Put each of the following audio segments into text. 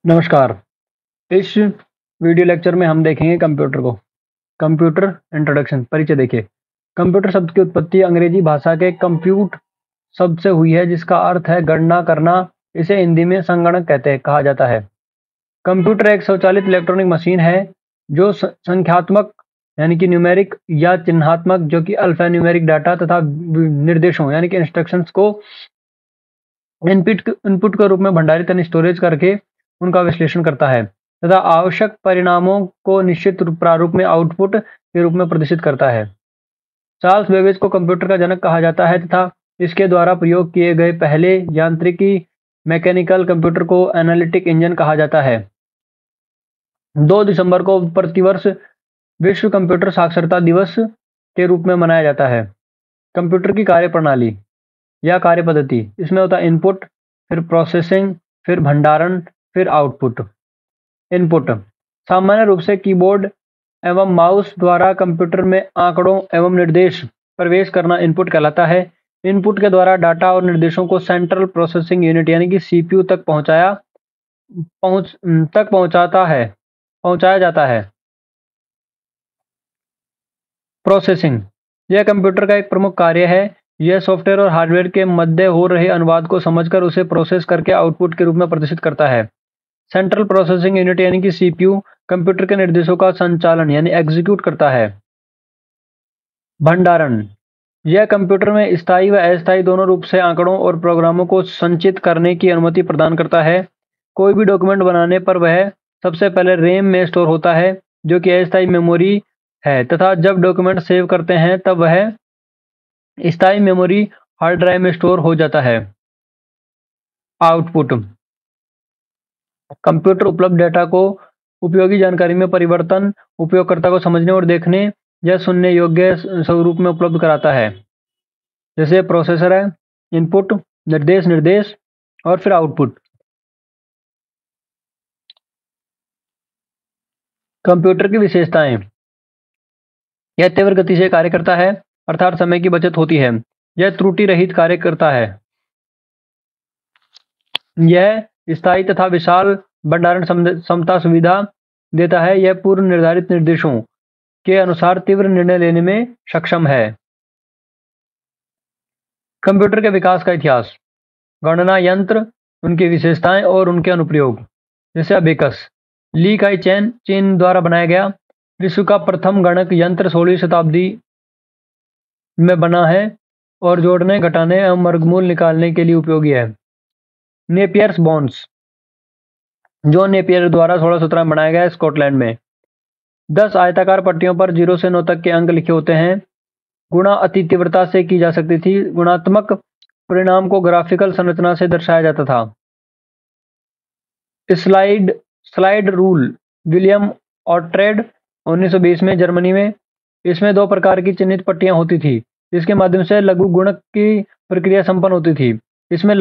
नमस्कार। इस video lecture में हम देखेंगे कंप्यूटर को। कंप्यूटर इंट्रोडक्शन परिचय देखिए। कंप्यूटर शब्द की उत्पत्ति अंग्रेजी भाषा के कंप्यूट शब्द से हुई है, जिसका अर्थ है गणना करना। इसे हिंदी में संगणक कहा जाता है। कंप्यूटर एक स्वचालित इलेक्ट्रॉनिक मशीन है जो संख्यात्मक यानी कि न्यूमेरिक या चिन्हात्मक जो कि अल्फा न्यूमेरिक डाटा तथा निर्देशों यानी कि इंस्ट्रक्शंस को इनपुट के रूप में भंडारित यानी स्टोरेज करके उनका विश्लेषण करता है तथा आवश्यक परिणामों को निश्चित प्रारूप में आउटपुट के रूप में प्रदर्शित करता है। चार्ल्स बेबेज को कंप्यूटर का जनक कहा जाता है तथा इसके द्वारा प्रयोग किए गए पहले यांत्रिकी मैकेनिकल कंप्यूटर को एनालिटिक इंजन कहा जाता है। 2 दिसंबर को प्रतिवर्ष विश्व कंप्यूटर साक्षरता दिवस के रूप में मनाया जाता है। कंप्यूटर की कार्यप्रणाली या कार्य पद्धति, इसमें होता है इनपुट, फिर प्रोसेसिंग, फिर भंडारण, फिर आउटपुट। इनपुट सामान्य रूप से कीबोर्ड एवं माउस द्वारा कंप्यूटर में आंकड़ों एवं निर्देश प्रवेश करना इनपुट कहलाता है। इनपुट के द्वारा डाटा और निर्देशों को सेंट्रल प्रोसेसिंग यूनिट यानी कि सीपीयू तक पहुंचाया जाता है। प्रोसेसिंग यह कंप्यूटर का एक प्रमुख कार्य है। यह सॉफ्टवेयर और हार्डवेयर के मध्य हो रहे अनुवाद को समझकर उसे प्रोसेस करके आउटपुट के रूप में प्रदर्शित करता है। सेंट्रल प्रोसेसिंग यूनिट यानी कि सीपीयू कंप्यूटर के निर्देशों का संचालन यानी एग्जीक्यूट करता है। भंडारण यह कंप्यूटर में स्थायी व अस्थायी दोनों रूप से आंकड़ों और प्रोग्रामों को संचित करने की अनुमति प्रदान करता है। कोई भी डॉक्यूमेंट बनाने पर वह सबसे पहले रैम में स्टोर होता है, जो कि अस्थायी मेमोरी है, तथा जब डॉक्यूमेंट सेव करते हैं तब वह स्थायी मेमोरी हार्ड ड्राइव में स्टोर हो जाता है। आउटपुट कंप्यूटर उपलब्ध डेटा को उपयोगी जानकारी में परिवर्तन उपयोगकर्ता को समझने और देखने या सुनने योग्य स्वरूप में उपलब्ध कराता है। जैसे प्रोसेसर है, इनपुट, निर्देश और फिर आउटपुट। कंप्यूटर की विशेषताएं, यह तीव्र गति से कार्य करता है, अर्थात समय की बचत होती है। यह त्रुटि रहित कार्य करता है। यह स्थायी तथा विशाल भंडारण क्षमता सुविधा देता है। यह पूर्व निर्धारित निर्देशों के अनुसार तीव्र निर्णय लेने में सक्षम है। कंप्यूटर के विकास का इतिहास, गणना यंत्र, उनकी विशेषताएं और उनके अनुप्रयोग। जैसे अबेकस ली काई चीन द्वारा बनाया गया विश्व का प्रथम गणक यंत्र 16वीं शताब्दी में बना है और जोड़ने, घटाने एवं वर्गमूल निकालने के लिए उपयोगी है। नेपियर्स बोन्स जॉन नेपियर द्वारा 1617 में बनाया गया है, स्कॉटलैंड में। 10 आयताकार पट्टियों पर 0 से 9 तक के अंक लिखे होते हैं। गुणा अति तीव्रता से की जा सकती थी। गुणात्मक परिणाम को ग्राफिकल संरचना से दर्शाया जाता था। स्लाइड रूल विलियम ऑर्ट्रेड 1920 में जर्मनी में। इसमें 2 प्रकार की चिन्हित पट्टियां होती थी, जिसके माध्यम से लघु गुणक की प्रक्रिया संपन्न होती थी। इसमें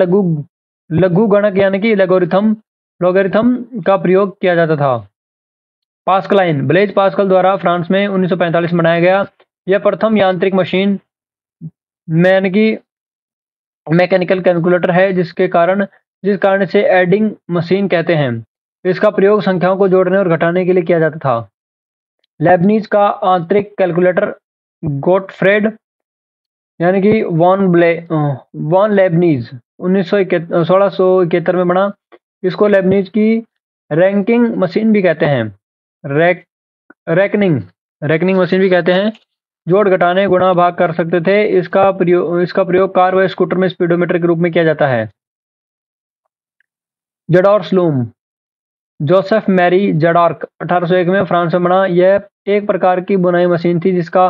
लघु गणक यानी कि लॉगरिथम का प्रयोग किया जाता था। पास्कलाइन ब्लेज पास्कल द्वारा फ्रांस में 1945 में बनाया गया। यह प्रथम यांत्रिक मशीन यानी कि मैकेनिकल कैलकुलेटर है, जिस कारण से एडिंग मशीन कहते हैं। इसका प्रयोग संख्याओं को जोड़ने और घटाने के लिए किया जाता था। लेबनीज का आंतरिक कैलकुलेटर गोटफ्रेड यानी कि वॉन लेबनीज 1671 में बना। इसको लेबनीज की रैंकिंग मशीन भी कहते हैं। रैकनिंग मशीन भी कहते हैं। जोड़, घटाने, गुणा, भाग कर सकते थे। इसका प्रयोग कार व स्कूटर में स्पीडोमीटर के रूप में किया जाता है। जडॉर्स लूम जोसेफ मैरी जडॉर्क 1801 में फ्रांस में बना। यह एक प्रकार की बुनाई मशीन थी, जिसका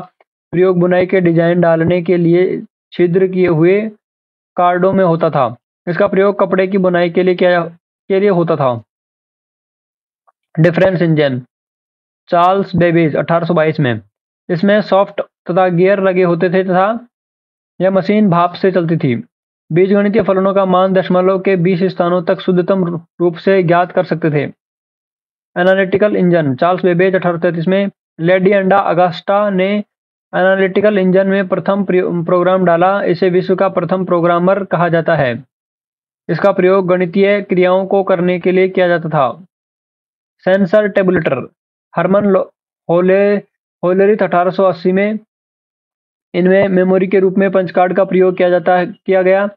प्रयोग बुनाई के डिजाइन डालने के लिए छिद्र किए हुए कार्डों में होता था। इसका प्रयोग कपड़े की बुनाई के लिए होता था। डिफरेंस इंजन चार्ल्स बेबेज 1822 में। इसमें सॉफ्ट तथा गियर लगे होते थे तथा यह मशीन भाप से चलती थी। बीजगणितीय फलनों का मान दशमलव के 20 स्थानों तक शुद्धतम रूप से ज्ञात कर सकते थे। एनालिटिकल इंजन चार्ल्स बेबेज 1833 में। लेडी एंडा अगस्टा ने एनालिटिकल इंजन में प्रथम प्रोग्राम डाला। इसे विश्व का प्रथम प्रोग्रामर कहा जाता है। इसका प्रयोग गणितीय क्रियाओं को करने के लिए किया जाता था। सेंसर टेबुलेटर हरमन होलेरिथ 1880 में इनमें मेमोरी के रूप में पंच कार्ड का प्रयोग किया गया,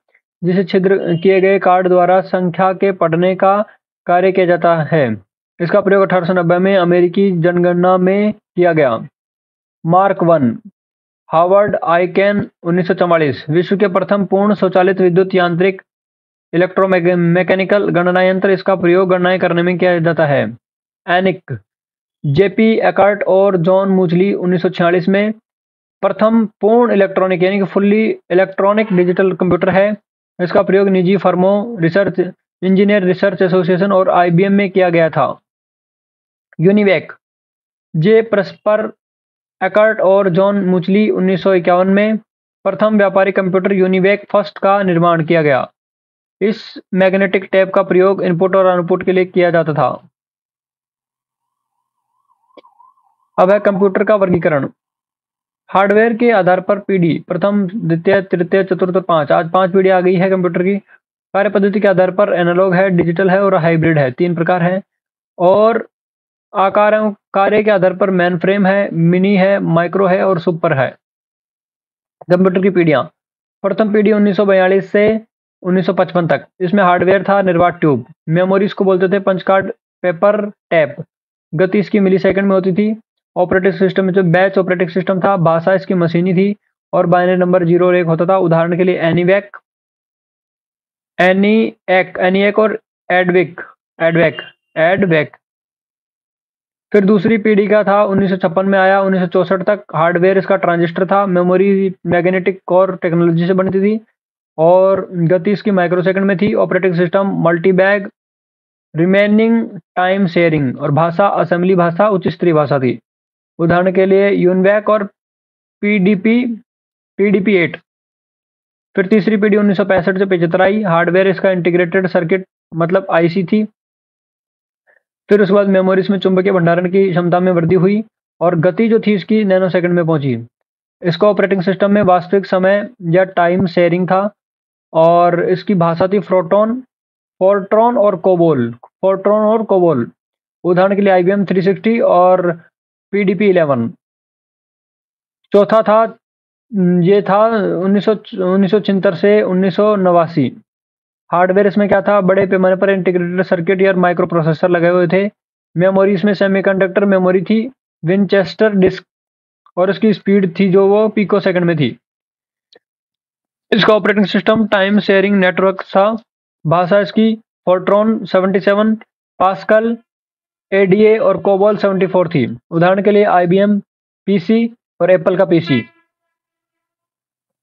जिसे छिद्र किए गए कार्ड द्वारा संख्या के पढ़ने का कार्य किया जाता है। इसका प्रयोग 1890 में अमेरिकी जनगणना में किया गया। मार्क 1 हार्वर्ड आइकेन 1944 विश्व के प्रथम पूर्ण स्वचालित विद्युत यांत्रिक इलेक्ट्रोमैकेनिकल गणना यंत्र। इसका प्रयोग गणनाएं करने में किया जाता है। एनिक जेपी एकर्ट और जॉन मूचली 1946 में प्रथम पूर्ण इलेक्ट्रॉनिक यानी कि फुल्ली इलेक्ट्रॉनिक डिजिटल कंप्यूटर है। इसका प्रयोग निजी फर्मों, रिसर्च इंजीनियर रिसर्च एसोसिएशन और आईबीएम में किया गया था। यूनिवेक जे प्रस्पर एकर्ट और जॉन मूचली 1951 में प्रथम व्यापारिक कंप्यूटर यूनिवेक फर्स्ट का निर्माण किया गया। इस मैग्नेटिक टेप का प्रयोग इनपुट और आउटपुट के लिए किया जाता था। अब है कंप्यूटर का वर्गीकरण। हार्डवेयर के आधार पर पीढ़ी प्रथम, द्वितीय, तृतीय, चतुर्थ और 5 आज 5 पीढ़ी आ गई है कंप्यूटर की। कार्य पद्धति के आधार पर एनालॉग है, डिजिटल है और हाइब्रिड है, 3 प्रकार है। और आकार एवं कार्य के आधार पर मेन फ्रेम है, मिनी है, माइक्रो है और सुपर है। कंप्यूटर की पीढ़ियां। प्रथम पीढ़ी 1942 से 1955 तक। इसमें हार्डवेयर था निर्वात ट्यूब। मेमोरी इसको बोलते थे पंच कार्ड पेपर टैप। गति इसकी मिलीसेकंड में होती थी। ऑपरेटिंग सिस्टम में जो बैच ऑपरेटिंग सिस्टम था। भाषा इसकी मशीनी थी और बाइनरी नंबर 0 और 1 होता था। उदाहरण के लिए एनिएक और एडवेक। फिर दूसरी पीढ़ी का था 1956 में आया 1964 तक। हार्डवेयर इसका ट्रांजिस्टर था। मेमोरी मैग्नेटिक कोर टेक्नोलॉजी से बनती थी और गति इसकी माइक्रोसेकंड में थी। ऑपरेटिंग सिस्टम मल्टीबैग, रिमेनिंग टाइम शेयरिंग और भाषा असेंबली भाषा, उच्च स्तरीय भाषा थी। उदाहरण के लिए यूनवैक और पीडीपी 8। फिर तीसरी पीढ़ी 1965 से 75 आई। हार्डवेयर इसका इंटीग्रेटेड सर्किट मतलब आईसी थी। फिर उसके बाद मेमोरी में चुंबकीय भंडारण की क्षमता में वृद्धि हुई और गति जो थी इसकी नैनो सेकंड में पहुंची। इसका ऑपरेटिंग सिस्टम में वास्तविक समय या टाइम शेयरिंग था और इसकी भाषा थी फोर्ट्रॉन और कोबोल। उदाहरण के लिए IBM 360 और PDP 11। चौथा था ये था 1976 से 1989। हार्डवेयर इसमें क्या था, बड़े पैमाने पर इंटीग्रेटेड सर्किट या माइक्रो प्रोसेसर लगे हुए थे। मेमोरी इसमें सेमीकंडक्टर मेमोरी थी, विनचेस्टर डिस्क और इसकी स्पीड थी जो वो पिको सेकंड में थी। इसका operating system time sharing network था। भाषा इसकी फोर्ट्रॉन 77, पास्कल, ADA और कोबोल 74 थी। उदाहरण के लिए IBM PC और एप्पल का PC।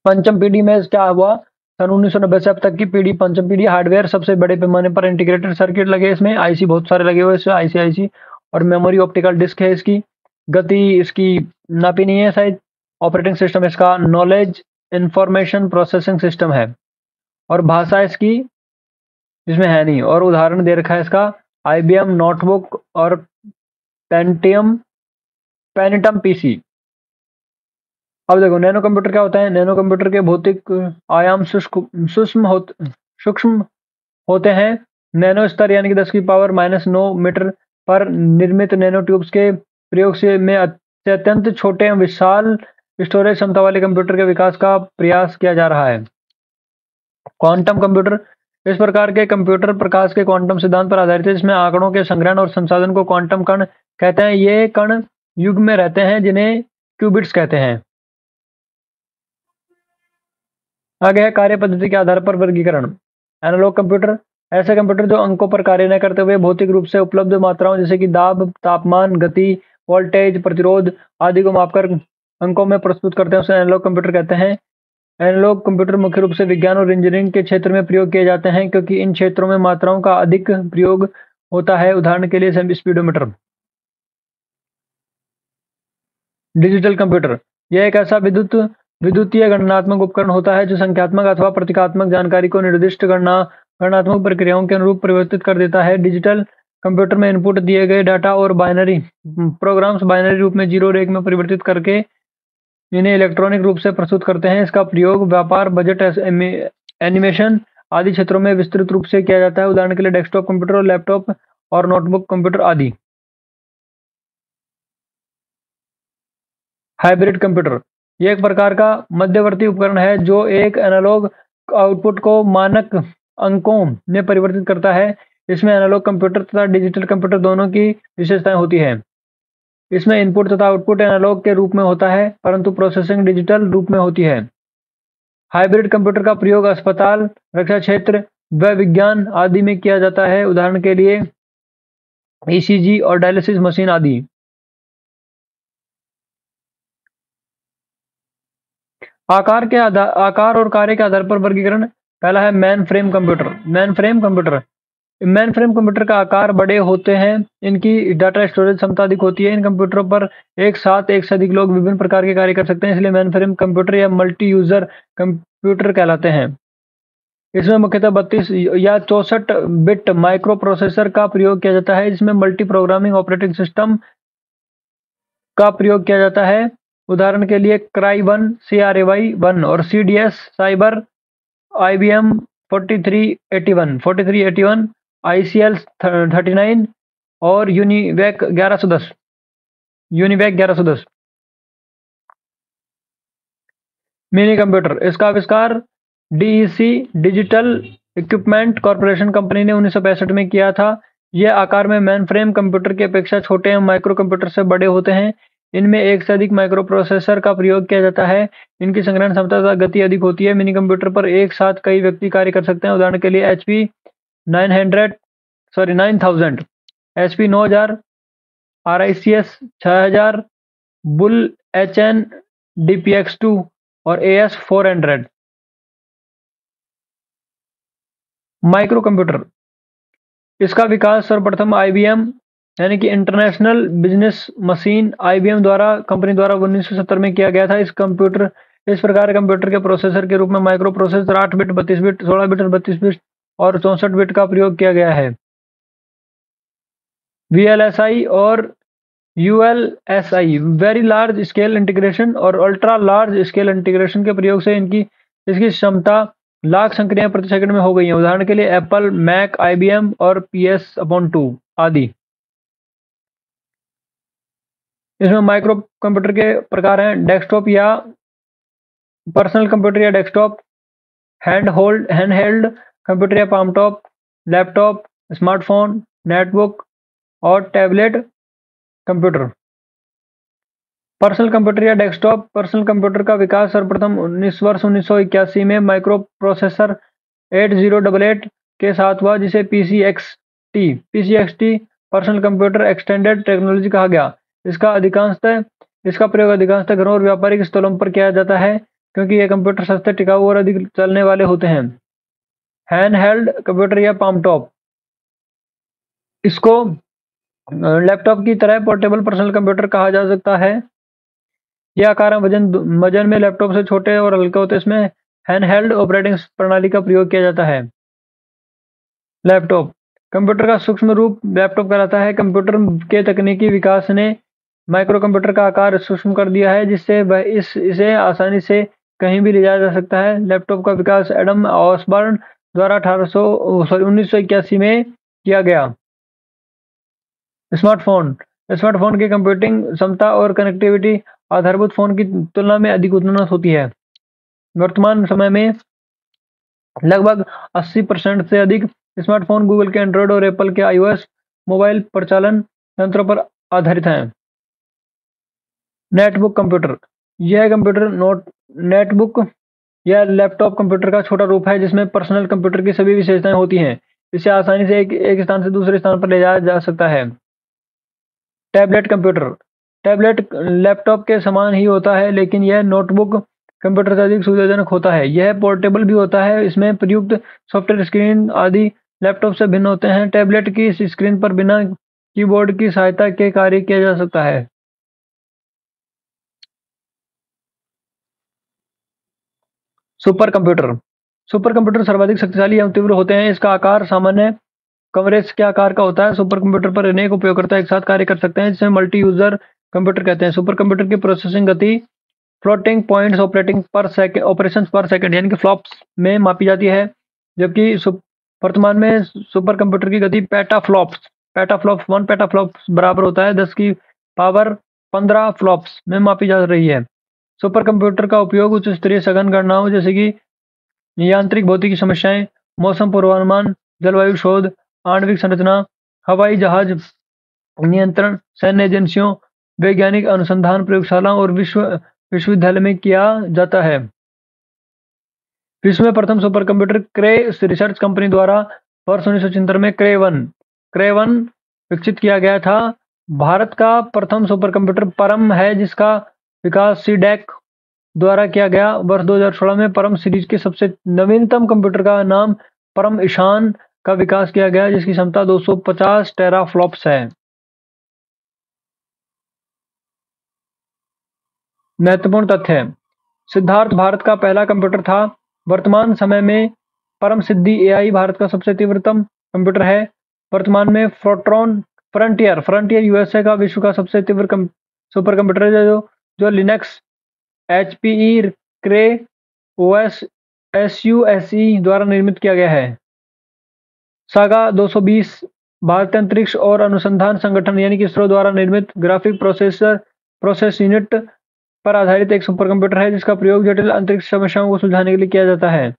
पंचम पीढ़ी में क्या हुआ, सन 1990 से अब तक की पीढ़ी पंचम पीढ़ी। हार्डवेयर सबसे बड़े पैमाने पर इंटीग्रेटेड सर्किट लगे, इसमें आईसी बहुत सारे लगे हुए, इसमें आईसी और मेमोरी ऑप्टिकल डिस्क है। इसकी गति इसकी नापी नहीं है शायद। ऑपरेटिंग सिस्टम इसका नॉलेज इंफॉर्मेशन प्रोसेसिंग सिस्टम है और भाषा इसकी इसमें है नहीं। और उदाहरण दे रखा है इसका IBM नोटबुक और पेनिटम PC। अब देखो नैनो कंप्यूटर क्या होता है। नैनो कंप्यूटर के भौतिक आयाम सूक्ष्म होते हैं। नैनो स्तर यानी कि 10 की पावर -9 मीटर पर निर्मित नैनो ट्यूब्स के प्रयोग से में अत्यंत छोटे विशाल स्टोरेज क्षमता वाले कंप्यूटर के विकास का प्रयास किया जा रहा है। क्वांटम कंप्यूटर, इस प्रकार के कंप्यूटर प्रकाश के क्वांटम सिद्धांत पर आधारित है, जिसमें आंकड़ों के संग्रहण और संसाधन को क्वांटम कण कहते हैं। ये कण युग में रहते हैं जिन्हें क्यूबिट्स कहते हैं। आगे है कार्य पद्धति के आधार पर वर्गीकरण। एनालॉग कंप्यूटर, ऐसे कंप्यूटर जो अंकों पर कार्य न करते हुए भौतिक रूप से उपलब्ध मात्राओं जैसे कि दाब, तापमान, गति, वोल्टेज, प्रतिरोध आदि को मापकर अंकों में प्रस्तुत करते हैं, उसे एनालॉग कंप्यूटर कहते हैं। एनालॉग कंप्यूटर मुख्य रूप से विज्ञान और इंजीनियरिंग के क्षेत्र में प्रयोग किए जाते हैं क्योंकि इन क्षेत्रों में मात्राओं का अधिक प्रयोग होता है। उदाहरण के लिए स्पीडोमीटर। डिजिटल कंप्यूटर, यह एक ऐसा विद्युतीय गणनात्मक उपकरण होता है जो संख्यात्मक अथवा प्रतीकात्मक जानकारी को निर्दिष्ट गणनात्मक प्रक्रियाओं के अनुरूप परिवर्तित कर देता है। डिजिटल कंप्यूटर में इनपुट दिए गए डाटा और बाइनरी प्रोग्राम्स बाइनरी रूप में 0 और 1 में परिवर्तित करके इन्हें इलेक्ट्रॉनिक रूप से प्रस्तुत करते हैं। इसका प्रयोग व्यापार, बजट, एनिमेशन आदि क्षेत्रों में विस्तृत रूप से किया जाता है। उदाहरण के लिए डेस्कटॉप कंप्यूटर और लैपटॉप और नोटबुक कंप्यूटर आदि। हाइब्रिड कंप्यूटर यह एक प्रकार का मध्यवर्ती उपकरण है जो एक एनालॉग आउटपुट को मानक अंकों में परिवर्तित करता है। इसमें एनालॉग कंप्यूटर तथा डिजिटल कंप्यूटर दोनों की विशेषताएं होती हैं। इसमें इनपुट तथा आउटपुट एनालॉग के रूप में होता है, परंतु प्रोसेसिंग डिजिटल रूप में होती है। हाइब्रिड कंप्यूटर का प्रयोग अस्पताल, रक्षा क्षेत्र व विज्ञान आदि में किया जाता है। उदाहरण के लिए ईसीजी और डायलिसिस मशीन आदि। आकार और कार्य के आधार पर वर्गीकरण। पहला है main frame computer. Main frame computer का आकार बड़े होते हैं। इनकी डाटा स्टोरेज क्षमता अधिक होती है। इन कंप्यूटरों पर एक साथ एक से अधिक लोग विभिन्न प्रकार के कार्य कर सकते हैं, इसलिए मेन फ्रेम कंप्यूटर या मल्टी यूजर कंप्यूटर कहलाते हैं। इसमें मुख्यतः 32 या 64 बिट माइक्रो प्रोसेसर का प्रयोग किया जाता है। इसमें मल्टी प्रोग्रामिंग ऑपरेटिंग सिस्टम का प्रयोग किया जाता है। उदाहरण के लिए क्राई 1, CRAY1 और CDS साइबर, IBM 4381, ICL 39 और यूनिवैक 1110। मिनी कंप्यूटर इसका आविष्कार DEC digital equipment corporation company ने 1965 में किया था। यह आकार में मेन फ्रेम कंप्यूटर की अपेक्षा छोटे एवं माइक्रो कंप्यूटर से बड़े होते हैं। इनमें एक से अधिक माइक्रो प्रोसेसर का प्रयोग किया जाता है। इनकी संग्रहण क्षमता तथा गति अधिक होती है। मिनी कंप्यूटर पर एक साथ कई व्यक्ति कार्य कर सकते हैं। उदाहरण के लिए HP 9000, HP 9000, RICS 6000, bull HN DPX2 और AS 400। माइक्रो कंप्यूटर इसका विकास सर्वप्रथम IBM यानी कि international business machine IBM company द्वारा 1970 में किया गया था। इस प्रकार कंप्यूटर के प्रोसेसर के रूप में micro processor 8 bit, 32 bit, 16 bit और 32 बिट और 64 बिट का प्रयोग किया गया है। VLSI और ULSI very large scale integration और अल्ट्रा लार्ज स्केल इंटीग्रेशन के प्रयोग से इसकी क्षमता लाख संक्रियाएं प्रति सेकंड में हो गई हैं। उदाहरण के लिए एप्पल, मैक, IBM और PS/2 आदि। इसमें माइक्रो कंप्यूटर के प्रकार हैं डेस्कटॉप या पर्सनल कंप्यूटर या डेस्कटॉप, हैंडहेल्ड कंप्यूटर या palmtop, laptop, smartphone, netbook और टैबलेट कंप्यूटर। पर्सनल कंप्यूटर या डेस्कटॉप पर्सनल कंप्यूटर का विकास सर्वप्रथम वर्ष 1981 में माइक्रो प्रोसेसर 8088 के साथ हुआ, जिसे PCXT personal computer extended technology कहा गया। इसका प्रयोग अधिकांशतः घरों और व्यापारिक स्थलों पर किया जाता है, क्योंकि ये कंप्यूटर सस्ते, टिकाऊ और अधिक चलने वाले होते हैं। हैंडहेल्ड कंप्यूटर या पाम टॉप इसको लैपटॉप की तरह पोर्टेबल पर्सनल कंप्यूटर कहा जा सकता है। यह आकार वजन में लैपटॉप से छोटे और हल्के होते हैं। इसमें हैंडहेल्ड ऑपरेटिंग प्रणाली का प्रयोग किया जाता है। लैपटॉप कंप्यूटर का सूक्ष्म रूप लैपटॉप कहलाता है। कंप्यूटर के तकनीकी विकास ने माइक्रो कंप्यूटर का आकार सूक्ष्म कर दिया है, जिससे इसे आसानी से कहीं भी ले जाया जा सकता है। लैपटॉप का विकास एडम ऑसबर्न द्वारा 1981 में किया गया। स्मार्टफोन की कंप्यूटिंग क्षमता और कनेक्टिविटी आधारभूत फोन की तुलना में अधिक उन्नत होती है। वर्तमान समय में लगभग 80% से अधिक स्मार्टफोन गूगल के एंड्रॉयड और एप्पल के iOS मोबाइल प्रचालन तंत्रों पर आधारित हैं। नेटबुक कंप्यूटर यह कंप्यूटर नेटबुक या लैपटॉप कंप्यूटर का छोटा रूप है, जिसमें पर्सनल कंप्यूटर की सभी विशेषताएं होती हैं। इसे आसानी से एक स्थान से दूसरे स्थान पर ले जाया जा सकता है। टैबलेट कंप्यूटर टैबलेट लैपटॉप के समान ही होता है, लेकिन यह नोटबुक कंप्यूटर से अधिक सुविधाजनक होता है। यह पोर्टेबल भी होता है। इसमें प्रयुक्त सॉफ्टवेयर स्क्रीन आदि लैपटॉप से भिन्न होते हैं। टैबलेट की स्क्रीन पर बिना कीबोर्ड की सहायता के कार्य किया जा सकता है। सुपर कंप्यूटर सर्वाधिक शक्तिशाली एवं तीव्र होते हैं। इसका आकार सामान्य कवरेज के आकार का होता है। सुपर कंप्यूटर पर अनेक उपयोगकर्ता एक साथ कार्य कर सकते हैं, जिसे मल्टी यूजर कंप्यूटर कहते हैं। सुपर कंप्यूटर की प्रोसेसिंग गति फ्लोटिंग पॉइंट्स ऑपरेशंस पर सेकंड यानी कि फ्लॉप्स में मापी जाती है। जबकि वर्तमान में सुपर कंप्यूटर की गति पेटाफ्लॉप्स 1 पेटाफ्लॉप्स बराबर होता है 10 की पावर 15 फ्लॉप्स में मापी जा रही है। सुपर कंप्यूटर का उपयोग उच्च स्तरीय सघन गणनाओं जैसे कि यांत्रिक भौतिकी समस्याएं, मौसम पूर्वानुमान, जलवायु शोध, आणविक संरचना, हवाई जहाज नियंत्रण, सैन्य एजेंसियों, वैज्ञानिक अनुसंधान प्रयोगशालाओं और विश्वविद्यालय में किया जाता है। विश्व में प्रथम सुपर कंप्यूटर क्रे रिसर्च कंपनी द्वारा वर्ष 1976 में क्रे 1 विकसित किया गया था। भारत का प्रथम सुपर कंप्यूटर परम है जिसका विकास सीडैक द्वारा किया गया। वर्ष 2016 में परम सीरीज के सबसे नवीनतम कंप्यूटर का नाम परम ईशान का विकास किया गया जिसकी क्षमता 250 टेराफ्लॉप्स है। महत्वपूर्ण तथ्य है, सिद्धार्थ भारत का पहला कंप्यूटर था। वर्तमान समय में परम सिद्धि एआई भारत का सबसे तीव्रतम कंप्यूटर है। वर्तमान में फ्रंटियर यूएसए का विश्व का सबसे तीव्र सुपर कंप्यूटर है जो लिनक्स एचपीई क्रे ओएस एसयूएसई द्वारा निर्मित किया गया है। सागा 220 भारतीय अंतरिक्ष और अनुसंधान संगठन यानी कि इसरो द्वारा निर्मित ग्राफिक प्रोसेस यूनिट पर आधारित एक सुपर कंप्यूटर है जिसका प्रयोग जटिल अंतरिक्ष समस्याओं को सुलझाने के लिए किया जाता है।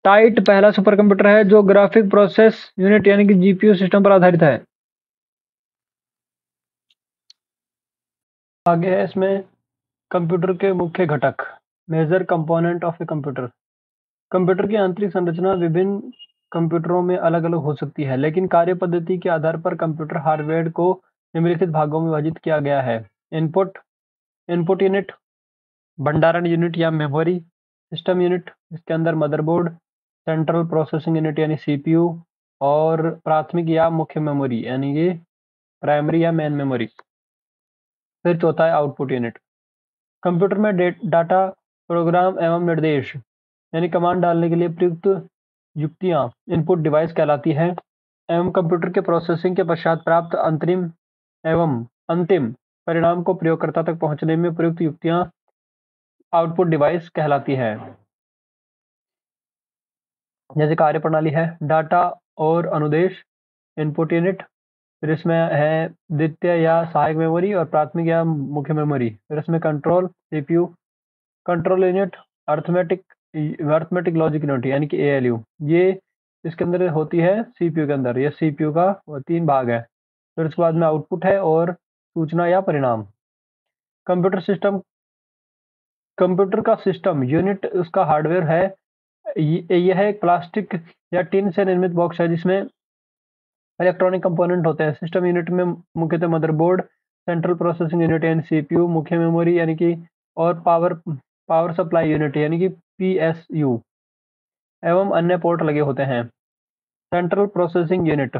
टाइट पहला सुपर कंप्यूटर है जो ग्राफिक प्रोसेस यूनिट यानी कि जीपीयू सिस्टम पर आधारित है। आगे है इसमें कंप्यूटर के मुख्य घटक, major component of a computer. Computer की आंतरिक संरचना विभिन्न कंप्यूटरों में अलग अलग हो सकती है, लेकिन कार्य पद्धति के आधार पर कंप्यूटर हार्डवेयर को निम्नलिखित भागों में विभाजित किया गया है। इनपुट यूनिट, भंडारण यूनिट या मेमोरी, सिस्टम यूनिट इसके अंदर मदरबोर्ड, सेंट्रल प्रोसेसिंग यूनिट यानी सीपीयू और प्राथमिक या मुख्य मेमोरी यानी कि प्राइमरी या मेन मेमोरी। फिर चौथा है आउटपुट यूनिट। कंप्यूटर में डाटा, प्रोग्राम एवं निर्देश यानी कमांड डालने के लिए प्रयुक्त युक्तियां इनपुट डिवाइस कहलाती है एवं कंप्यूटर के प्रोसेसिंग के पश्चात प्राप्त अंतिम परिणाम को प्रयोगकर्ता तक पहुंचने में प्रयुक्त युक्तियां आउटपुट डिवाइस कहलाती है। जैसे कार्यप्रणाली है डाटा और अनुदेश, इनपुट यूनिट, फिर इसमें है द्वितीय या सहायक मेमोरी और प्राथमिक या मुख्य मेमोरी। फिर इसमें control CPU, control unit, arithmetic logic unit यानी कि एएलयू, ये इसके अंदर होती है सीपीयू के अंदर। ये सीपीयू का 3 भाग है। फिर उसके बाद में आउटपुट है और सूचना या परिणाम। कंप्यूटर का सिस्टम यूनिट उसका हार्डवेयर है। यह एक प्लास्टिक या टिन से निर्मित बॉक्स है जिसमें इलेक्ट्रॉनिक कंपोनेंट होते हैं। सिस्टम यूनिट में मुख्यतः मदरबोर्ड, सेंट्रल प्रोसेसिंग यूनिट यानी सीपीयू, मुख्य मेमोरी यानी कि और पावर सप्लाई यूनिट यानी कि पीएसयू एवं अन्य पोर्ट लगे होते हैं। सेंट्रल प्रोसेसिंग यूनिट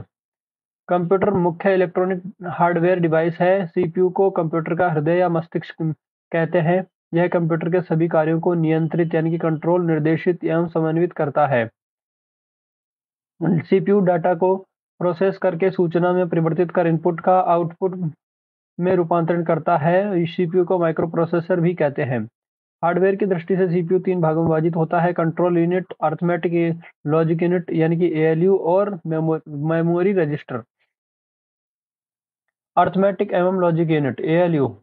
कंप्यूटर मुख्य इलेक्ट्रॉनिक हार्डवेयर डिवाइस है। सीपीयू को कंप्यूटर का हृदय या मस्तिष्क कहते हैं। यह कंप्यूटर के सभी कार्यों को नियंत्रित यानी कि कंट्रोल, निर्देशित एवं समन्वित करता है। सीपीयू डाटा को प्रोसेस करके सूचना में परिवर्तित कर इनपुट का आउटपुट में रूपांतरण करता है। सीपीयू को माइक्रो प्रोसेसर भी कहते हैं। हार्डवेयर की दृष्टि से सीपीयू 3 भागों में विभाजित होता है, control unit, arithmetic logic unit यानी कि एएलयू और मेमोरी रजिस्टर। अर्थमेटिक एवं लॉजिक यूनिट एएलयू,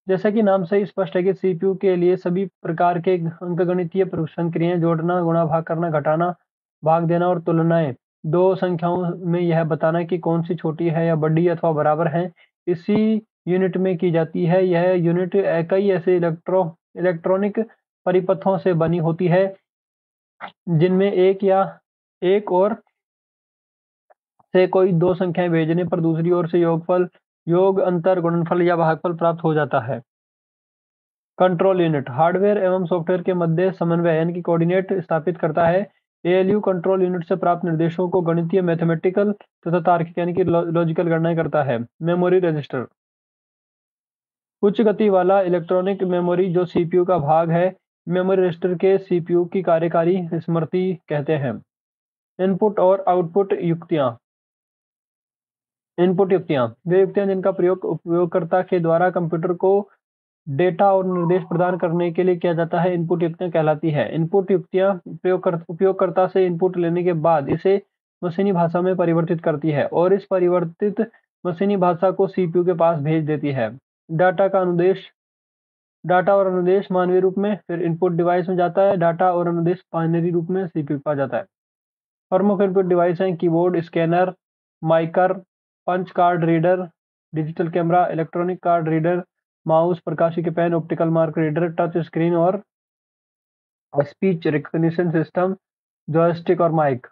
जैसा कि नाम से स्पष्ट है कि सीपीयू के लिए सभी प्रकार के अंकगणितीय संक्रियाएं, जोड़ना, गुणा, भाग करना, घटाना, भाग देना और तुलनाएं, दो संख्याओं में यह बताना कि कौन सी छोटी है या बड़ी अथवा बराबर है, इसी यूनिट में की जाती है। यह यूनिट कई ऐसे इलेक्ट्रॉनिक परिपथों से बनी होती है जिनमें एक और से कोई दो संख्याएं भेजने पर दूसरी ओर से योग, अंतर, गुणनफल या भागफल प्राप्त हो जाता है। कंट्रोल यूनिट हार्डवेयर एवं सॉफ्टवेयर के मध्य समन्वय यानी कि कोऑर्डिनेट स्थापित करता है। एएलयू कंट्रोल यूनिट से प्राप्त निर्देशों को गणितीय, मैथमेटिकल तथा तार्किक यानी कि लॉजिकल गणनाएं करता है। मेमोरी रजिस्टर उच्च गति वाला इलेक्ट्रॉनिक मेमोरी जो सीपीयू का भाग है। मेमोरी रजिस्टर के सीपीयू की कार्यकारी स्मृति कहते हैं। इनपुट और आउटपुट युक्तियां वे युक्तियां जिनका प्रयोग उपयोगकर्ता के द्वारा कंप्यूटर को डेटा और निर्देश प्रदान करने के लिए किया जाता है। इनपुट युक्तियां कहलाती है। इनपुट युक्तियां उपयोगकर्ता से इनपुट लेने के बाद इसे मशीनी भाषा में परिवर्तित करती है और इस परिवर्तित मशीनी भाषा को सीपीयू के पास भेज देती है। डाटा का अनुदेश डाटा और अनुदेश मानवीय रूप में, फिर इनपुट डिवाइस में जाता है। डाटा और अनुदेश बाइनरी रूप में सीपीयू पर जाता है। प्रमुख इनपुट डिवाइस हैं कीबोर्ड, स्कैनर, माइकर, punch card reader, digital camera, electronic card reader, mouse, प्रकाशी के pen, optical mark reader, touch screen और स्पीच रिकग्निशन सिस्टम, जॉयस्टिक और माइक।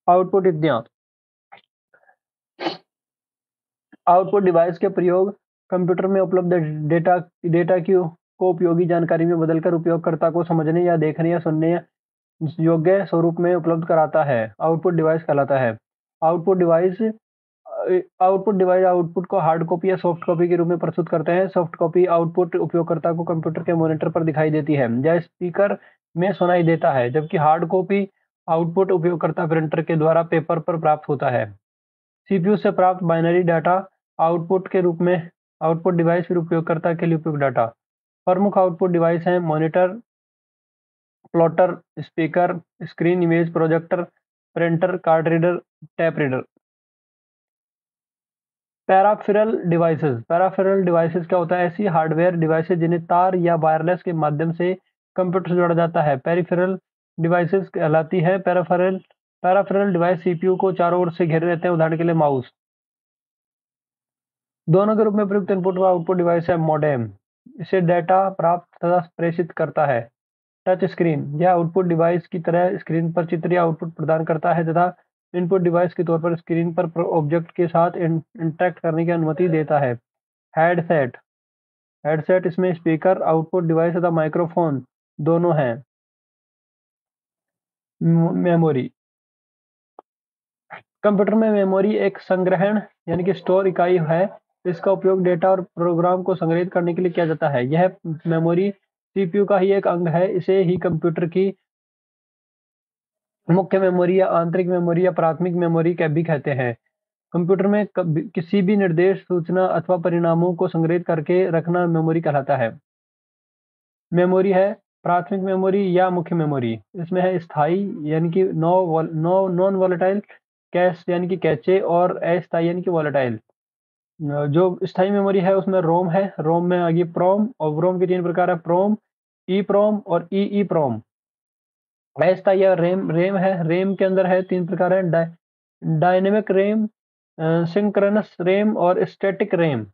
आउटपुट युक्तियां। आउटपुट डिवाइस के प्रयोग कंप्यूटर में उपलब्ध डेटा को उपयोगी जानकारी में बदलकर उपयोगकर्ता को समझने या देखने या सुनने योग्य स्वरूप में उपलब्ध कराता है। आउटपुट डिवाइस कहलाता है। आउटपुट डिवाइस आउटपुट को हार्ड कॉपी या सॉफ्ट कॉपी के रूप में प्रस्तुत करते हैं। सॉफ्ट कॉपी आउटपुट उपयोगकर्ता को कंप्यूटर के मॉनिटर पर दिखाई देती है या स्पीकर में सुनाई देता है, जबकि हार्ड कॉपी आउटपुट उपयोगकर्ता प्रिंटर के द्वारा पेपर पर प्राप्त होता है। सीपीयू से प्राप्त बाइनरी डाटा आउटपुट के रूप में आउटपुट डिवाइस फिर उपयोगकर्ता के लिए उपयुक्त डाटा। प्रमुख आउटपुट डिवाइस हैं monitor, plotter, speaker, screen, image projector, printer, card reader, tap reader. Peripheral devices क्या होता है? ऐसी हार्डवेयर डिवाइसेस जिन्हें तार या वायरलेस के माध्यम से कंप्यूटर से जोड़ा जाता है, पेरिफेरल डिवाइसेस कहलाती है। पैराफेरल डिवाइस सीपीयू को चारों ओर से घेरे रहते हैं। उदाहरण के लिए माउस। दोनों के रूप में प्रयुक्त इनपुट व आउटपुट डिवाइस है मॉडेम। इसे डेटा प्राप्त तथा प्रेषित करता है। टच स्क्रीन, यह आउटपुट डिवाइस की तरह स्क्रीन पर चित्र या आउटपुट प्रदान करता है तथा इनपुट डिवाइस के तौर पर स्क्रीन पर ऑब्जेक्ट के साथ इंटरैक्ट करने की अनुमति देता है। हेडसेट हेडसेट इसमें स्पीकर, आउटपुट डिवाइस तथा माइक्रोफोन दोनों हैं। मेमोरी। कंप्यूटर में मेमोरी एक संग्रहण यानी कि स्टोर इकाई है। इसका उपयोग डेटा और प्रोग्राम को संग्रहित करने के लिए किया जाता है। यह मेमोरी सीपीयू का ही एक अंग है। इसे ही कंप्यूटर की मुख्य मेमोरी या आंतरिक मेमोरी या प्राथमिक मेमोरी भी कहते हैं। कंप्यूटर में किसी भी निर्देश, सूचना अथवा परिणामों को संग्रहित करके रखना मेमोरी कहलाता है। मेमोरी है प्राथमिक मेमोरी या मुख्य मेमोरी। इसमें है स्थायी यानी कि नॉन वॉलेटाइल, कैश यानी कि कैचे और अस्थायी यानी कि वॉलेटाइल। जो स्थायी मेमोरी है उसमें रोम है। रोम में आगे प्रोम, और रोम के 3 प्रकार है, प्रोम, ई प्रोम और ई प्रोम। अस्थायी या रेम है। रेम के अंदर है 3 प्रकार है, डायनेमिक रेम, सिंक्रोनस रेम और स्टैटिक रेम।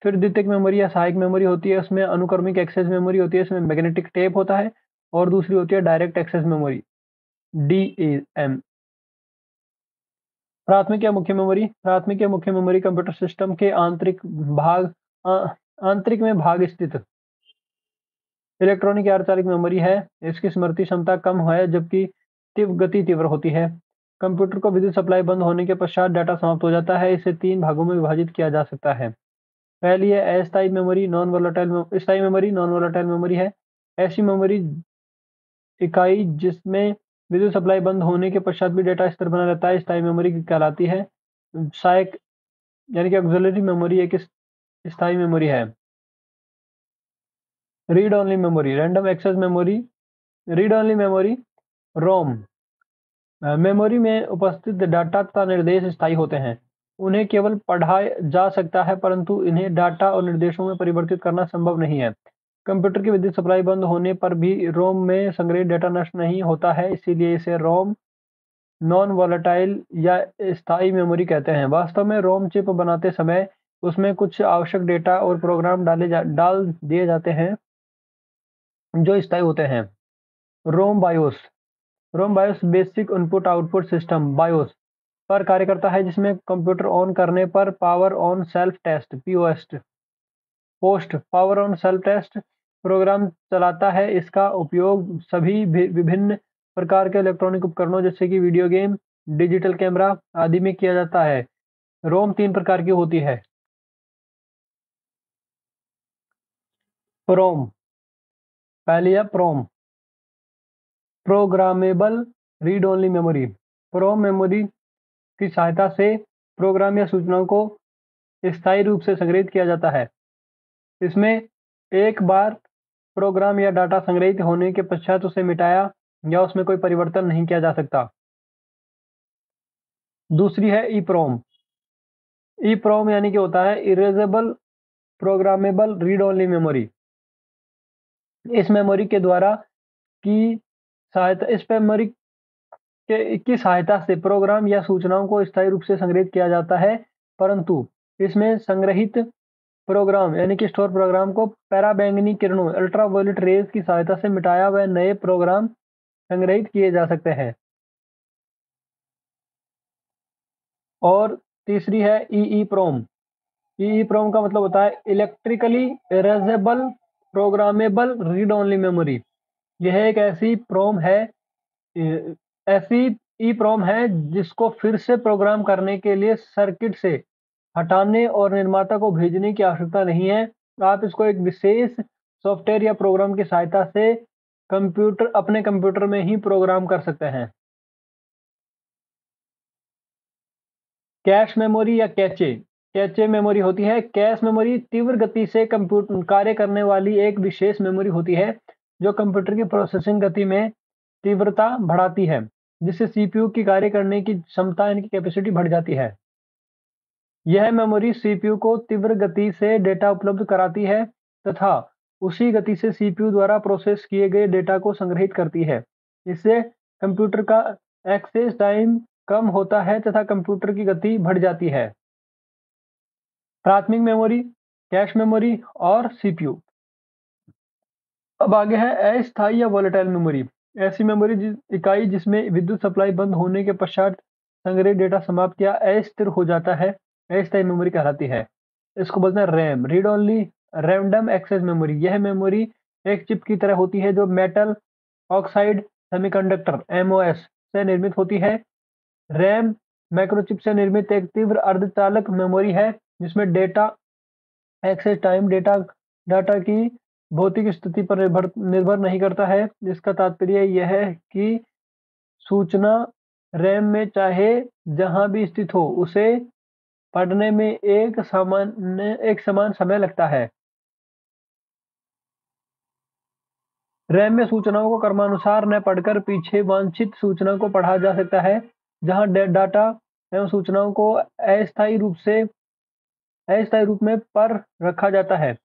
फिर द्वितीयक मेमोरी या सहायक मेमोरी होती है। उसमें अनुक्रमिक एक्सेस मेमोरी होती है। इसमें मैग्नेटिक टेप होता है। और दूसरी होती है डायरेक्ट एक्सेस मेमोरी, डीएम। प्राथमिक या मुख्य मेमोरी कंप्यूटर सिस्टम के आंतरिक में भाग स्थित इलेक्ट्रॉनिक या अर्धचालक मेमोरी है। इसकी स्मृति क्षमता कम है जबकि गति तीव्र होती है। कंप्यूटर को विद्युत सप्लाई बंद होने के पश्चात डाटा समाप्त हो जाता है। इसे 3 भागों में विभाजित किया जा सकता है। पहली है अस्थायी मेमोरी, नॉन वोलेटाइल स्थायी मेमोरी, नॉन वोलेटाइल मेमोरी है ऐसी मेमोरी इकाई जिसमें विद्युत सप्लाई बंद होने के पश्चात भी डेटा स्थिर बना रहता है, स्थायी मेमोरी कहलाती है। सहायक यानी कि ऑक्सिलरी मेमोरी एक स्थायी मेमोरी है। Read only memory, random access memory, read only memory, ROM. Memory में उपस्थित डाटा तथा निर्देश स्थायी होते हैं। उन्हें केवल पढ़ा जा सकता है परंतु इन्हें डाटा और निर्देशों में परिवर्तित करना संभव नहीं है। कंप्यूटर की विद्युत सप्लाई बंद होने पर भी रोम में संग्रहित डाटा नष्ट नहीं होता है, इसीलिए इसे रोम, नॉन वॉलेटाइल या स्थायी मेमोरी कहते हैं। वास्तव में रोम चिप बनाते समय उसमें कुछ आवश्यक डेटा और प्रोग्राम डाल दिए जाते हैं जो स्थायी होते हैं। ROM BIOS basic input output system BIOS पर कार्य करता है, जिसमें कंप्यूटर ऑन करने पर power on self test POST power on self test program चलाता है। इसका उपयोग सभी विभिन्न प्रकार के इलेक्ट्रॉनिक उपकरणों जैसे कि वीडियो गेम, डिजिटल कैमरा आदि में किया जाता है। रोम 3 प्रकार की होती है। प्रोम, पहली है प्रोम, प्रोग्रामेबल रीड ओनली मेमोरी। प्रोम मेमोरी की सहायता से प्रोग्राम या सूचनाओं को स्थायी रूप से संग्रहित किया जाता है। इसमें एक बार प्रोग्राम या डाटा संग्रहित होने के पश्चात उसे मिटाया या उसमें कोई परिवर्तन नहीं किया जा सकता। दूसरी है ईप्रोम। ईप्रोम यानी कि होता है erasable programmable read only memory. इस मेमोरी के द्वारा की इस मेमोरी की सहायता से प्रोग्राम या सूचनाओं को स्थायी रूप से संग्रहित किया जाता है, परंतु इसमें संग्रहित प्रोग्राम यानी कि स्टोर प्रोग्राम को पराबैंगनी किरणों अल्ट्रावायलेट रेज की सहायता से मिटाया व नए प्रोग्राम संग्रहित किए जा सकते हैं। और तीसरी है ईईप्रोम। ईईप्रोम का मतलब होता है electrically erasable programmable read only memory. यह एक ऐसी ईप्रोम है जिसको फिर से प्रोग्राम करने के लिए सर्किट से हटाने और निर्माता को भेजने की आवश्यकता नहीं है। आप इसको एक विशेष सॉफ्टवेयर या प्रोग्राम की सहायता से अपने कंप्यूटर में ही प्रोग्राम कर सकते हैं। कैश मेमोरी या कैचे। कैचे मेमोरी होती है। कैश मेमोरी तीव्र गति से कंप्यूटर कार्य करने वाली एक विशेष मेमोरी होती है जो कंप्यूटर की प्रोसेसिंग गति में तीव्रता बढ़ाती है, जिससे सीपीयू की कार्य करने की क्षमता यानी कि कैपेसिटी बढ़ जाती है। यह मेमोरी सीपीयू को तीव्र गति से डेटा उपलब्ध कराती है तथा उसी गति से सीपीयू द्वारा प्रोसेस किए गए डेटा को संग्रहित करती है। इससे कंप्यूटर का एक्सेस टाइम कम होता है तथा कंप्यूटर की गति बढ़ जाती है। प्राथमिक मेमोरी, कैश मेमोरी और सीपीयू। अब आगे है अस्थायी या वोलेटाइल मेमोरी। ऐसी मेमोरी इकाई जिसमें विद्युत सप्लाई बंद होने के पश्चात संग्रहित डेटा समाप्त या अस्थिर हो जाता है, अस्थायी मेमोरी कहलाती है। इसको बोलते हैं RAM, read only random access memory. यह मेमोरी एक चिप की तरह होती है जो मेटल ऑक्साइड सेमीकंडक्टर एमओएस से निर्मित होती है। रैम माइक्रोचिप से निर्मित एक तीव्र अर्धचालक मेमोरी है जिसमें डेटा एक्सेस टाइम डाटा की भौतिक स्थिति पर निर्भर नहीं करता है। इसका तात्पर्य यह है कि सूचना रैम में चाहे जहां भी स्थित हो उसे पढ़ने में एक समान समय लगता है। रैम में सूचनाओं को क्रमानुसार न पढ़कर पीछे वांछित सूचना को पढ़ा जा सकता है, जहां डाटा एवं सूचनाओं को अस्थायी रूप में पर रखा जाता है।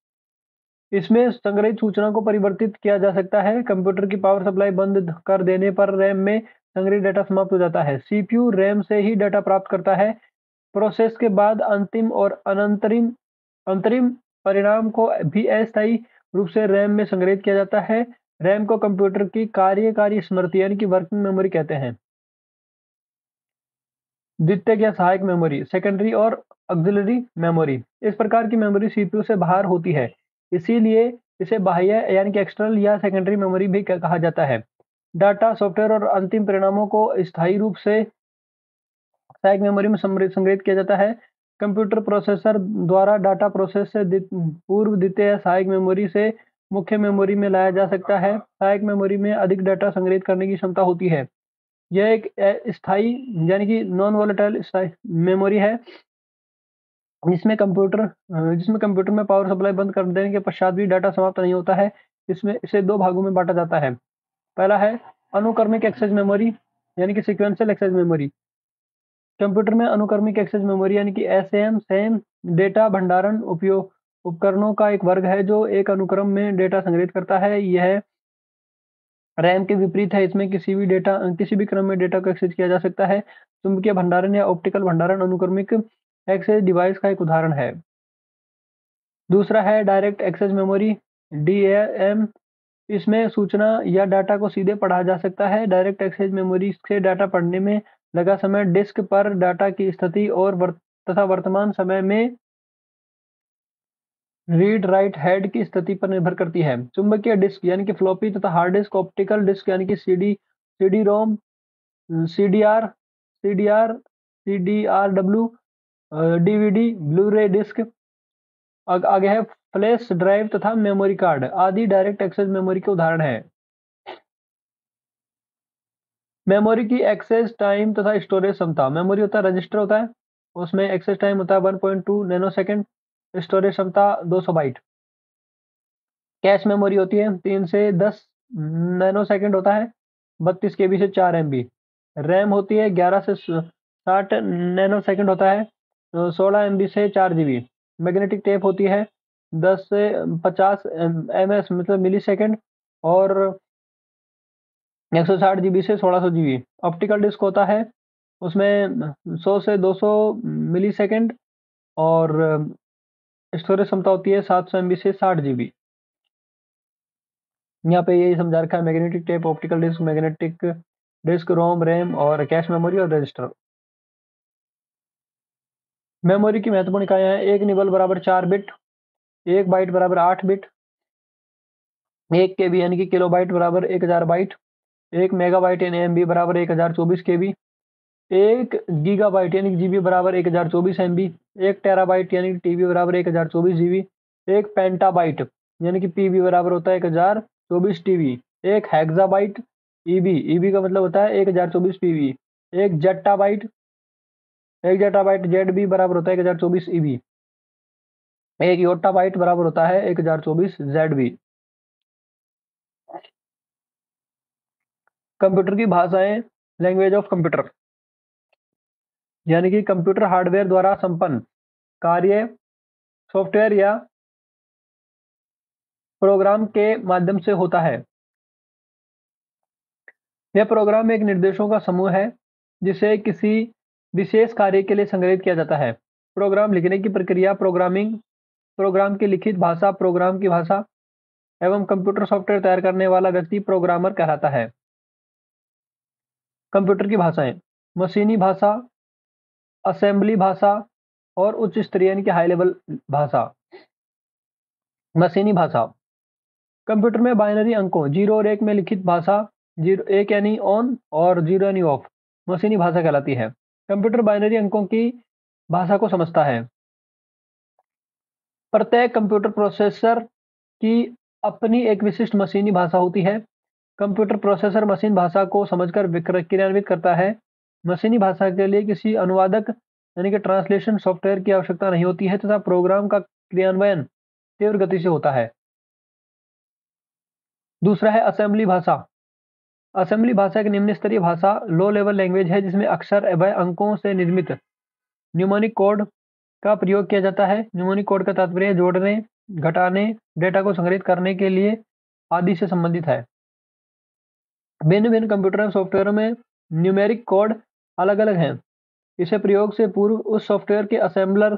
इसमें संग्रहित सूचना को परिवर्तित किया जा सकता है। कंप्यूटर की पावर सप्लाई बंद कर देने पर रैम में संग्रहित डेटा समाप्त हो जाता है। सीपीयू रैम से ही डेटा प्राप्त करता है। प्रोसेस के बाद अंतिम और अंतरिम परिणाम को भी अस्थायी रूप से रैम में संग्रहित किया जाता है। रैम को कंप्यूटर की कार्यकारी स्मृति यानी कि वर्किंग मेमोरी कहते हैं। द्वितीयक या सहायक मेमोरी, सेकेंडरी और ऑक्सिलरी मेमोरी। इस प्रकार की मेमोरी सीपीयू से बाहर होती है, इसीलिए इसे बाह्य यानी कि एक्सटर्नल या सेकेंडरी मेमोरी भी कहा जाता है। डाटा, सॉफ्टवेयर और अंतिम परिणामों को स्थायी रूप से सहायक मेमोरी में संग्रहित किया जाता है। कंप्यूटर प्रोसेसर द्वारा डाटा प्रोसेस से पूर्व द्वितीय सहायक मेमोरी से मुख्य मेमोरी में लाया जा सकता है। सहायक मेमोरी में अधिक डाटा संग्रहित करने की क्षमता होती है। यह एक स्थायी यानी कि नॉन वोलेटाइल मेमोरी है जिसमें कंप्यूटर में पावर सप्लाई बंद कर देने के पश्चात भी डाटा समाप्त नहीं होता है। इसमें इसे दो भागों में बांटा जाता है। पहला है अनुक्रमिक एक्सेस मेमोरी यानी कि सीक्वेंशियल एक्सेस मेमोरी। कंप्यूटर में अनुक्रमिक एक्सेस मेमोरी यानी कि एसएएम सेम डेटा भंडारण उपकरणों का एक वर्ग है जो एक अनुक्रम में डेटा संग्रहित करता है। यह रैम के विपरीत है। इसमें किसी भी क्रम में डेटा को एक्सेस किया जा सकता है। चुंबकीय भंडारण या ऑप्टिकल भंडारण अनुक्रमिक एक्सेस डिवाइस का एक उदाहरण है। दूसरा है डायरेक्ट एक्सेस मेमोरी, डीएएम। इसमें सूचना या डाटा को सीधे पढ़ा जा सकता है। डायरेक्ट एक्सेस मेमोरी से डाटा पढ़ने में लगा समय डिस्क पर डाटा की स्थिति तथा वर्तमान समय में रीड राइट हेड की स्थिति पर निर्भर करती है। चुंबकीय डिस्क यानी कि फ्लॉपी तथा हार्ड डिस्क, ऑप्टिकल डिस्क यानी कि CD ROM, CDR CDR CDRW, DVD, Blu-ray disc. आगे है फ्लैश ड्राइव तथा मेमोरी कार्ड आदि डायरेक्ट एक्सेस मेमोरी के उदाहरण हैं। मेमोरी की एक्सेस टाइम तथा स्टोरेज क्षमता। मेमोरी होता है रजिस्टर होता है, उसमें एक्सेस टाइम होता है 1.2 नैनोसेकंड, स्टोरेज क्षमता 200 बाइट। कैश मेमोरी होती है 3 से 10 नैनो सेकंड होता है, 32 केबी से 4 एमबी। रैम होती है 11 से 60 नैनो सेकंड होता है, 16 एमबी से 4 जीबी। मैग्नेटिक टेप होती है 10 से 50 एमएस मतलब मिली सेकंड, और 160 जीबी से 1600 जीबी। ऑप्टिकल डिस्क होता है, उसमें 100 से 200 मिली सेकंड, और स्टोरेज क्षमता होती है 700 एमबी से 60 जीबी। यहाँ पे यही समझा रखा है, magnetic tape, optical disk, magnetic disk, ROM, RAM और कैश मेमोरी और रजिस्टर। मेमोरी की महत्वपूर्ण इकाइयां हैं, एक निबल बराबर 4 बिट, एक बाइट बराबर 8 बिट, एक केबी यानी कि किलो बाइट बराबर 1000 बाइट, एक मेगाबाइट यानी एमबी बराबर 1024 केबी, एक गीगाबाइट यानी जीबी बराबर 1024 एमबी, एक टेराबाइट यानी टीबी बराबर 1024 जीबी, एक पेंटाबाइट यानी कि पीबी बराबर होता है 1024 टीबी, एक हेक्साबाइट ईबी, ईबी का मतलब होता है 1024 पीबी, एक जेट्टाबाइट, एक जेटाबाइट जेडबी बराबर होता है 1024 ईबी, एक योट्टाबाइट बराबर होता है 1024 जेडबी। कंप्यूटर की भाषाएं, लैंग्वेज ऑफ कंप्यूटर, यानी कि कंप्यूटर हार्डवेयर द्वारा संपन्न कार्य सॉफ्टवेयर या प्रोग्राम के माध्यम से होता है। यह प्रोग्राम एक निर्देशों का समूह है जिसे किसी विशेष कार्य के लिए संग्रहित किया जाता है। प्रोग्राम लिखने की प्रक्रिया प्रोग्रामिंग, प्रोग्राम की लिखित भाषा प्रोग्राम की भाषा, एवं कंप्यूटर सॉफ्टवेयर तैयार करने वाला व्यक्ति प्रोग्रामर कहलाता है। कंप्यूटर की भाषाएं, मशीनी भाषा, असेंबली भाषा और उच्च स्तरीय यानी कि हाई लेवल भाषा। मशीनी भाषा, कंप्यूटर में बाइनरी अंकों 0 और 1 में लिखित भाषा, 0 1 यानी ऑन और 0 यानी ऑफ, मशीनी भाषा कहलाती है। कंप्यूटर बाइनरी अंकों की भाषा को समझता है। प्रत्येक कंप्यूटर प्रोसेसर की अपनी एक विशिष्ट मशीनी भाषा होती है। कंप्यूटर प्रोसेसर मशीन भाषा को समझकर क्रियान्वित करता है। मशीनी भाषा के लिए किसी अनुवादक यानी कि ट्रांसलेशन सॉफ्टवेयर की आवश्यकता नहीं होती है तथा प्रोग्राम का क्रियान्वयन तीव्र गति से होता है। दूसरा है असेंबली भाषा। असेंबली भाषा एक निम्न स्तरीय भाषा लो लेवल लैंग्वेज है जिसमें अक्षर व अंकों से निर्मित न्यूमोनिक कोड का प्रयोग किया जाता है। न्यूमोनिक कोड का तात्पर्य जोड़ने, घटाने, डेटा को संग्रहित करने के लिए आदि से संबंधित है। भिन्न भिन्न कंप्यूटर एवं सॉफ्टवेयरों में न्यूमेरिक कोड अलग अलग हैं। इसे प्रयोग से पूर्व उस सॉफ्टवेयर के असेंबलर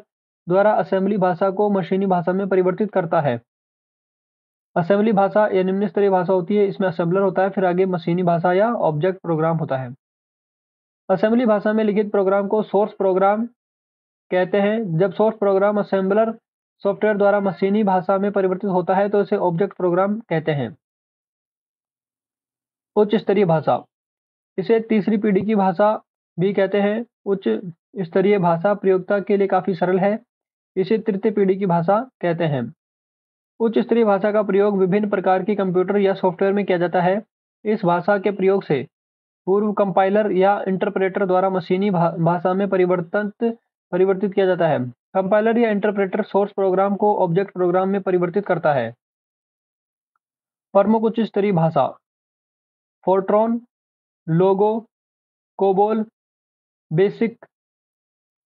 द्वारा असेंबली भाषा को मशीनी भाषा में परिवर्तित करता है। असेंबली भाषा या निम्न स्तरीय भाषा होती है, इसमें असेंबलर होता है, फिर आगे मशीनी भाषा या ऑब्जेक्ट प्रोग्राम होता है। असेंबली भाषा में लिखित प्रोग्राम को सोर्स प्रोग्राम कहते हैं। जब सोर्स प्रोग्राम असेंबलर सॉफ्टवेयर द्वारा मशीनी भाषा में परिवर्तित होता है तो इसे ऑब्जेक्ट प्रोग्राम कहते हैं। उच्च स्तरीय भाषा, इसे तीसरी पीढ़ी की भाषा भी कहते हैं। उच्च स्तरीय भाषा प्रयोगता के लिए काफी सरल है, इसे तृतीय पीढ़ी की भाषा कहते हैं। उच्च स्तरीय भाषा का प्रयोग विभिन्न प्रकार की कंप्यूटर या सॉफ्टवेयर में किया जाता है। इस भाषा के प्रयोग से पूर्व कंपाइलर या इंटरप्रेटर द्वारा मशीनी भाषा में परिवर्तित किया जाता है। कंपाइलर या इंटरप्रेटर सोर्स प्रोग्राम को ऑब्जेक्ट प्रोग्राम में परिवर्तित करता है। प्रमुख उच्च स्तरीय भाषा फोर्ट्रॉन, लोगो, कोबोल, बेसिक,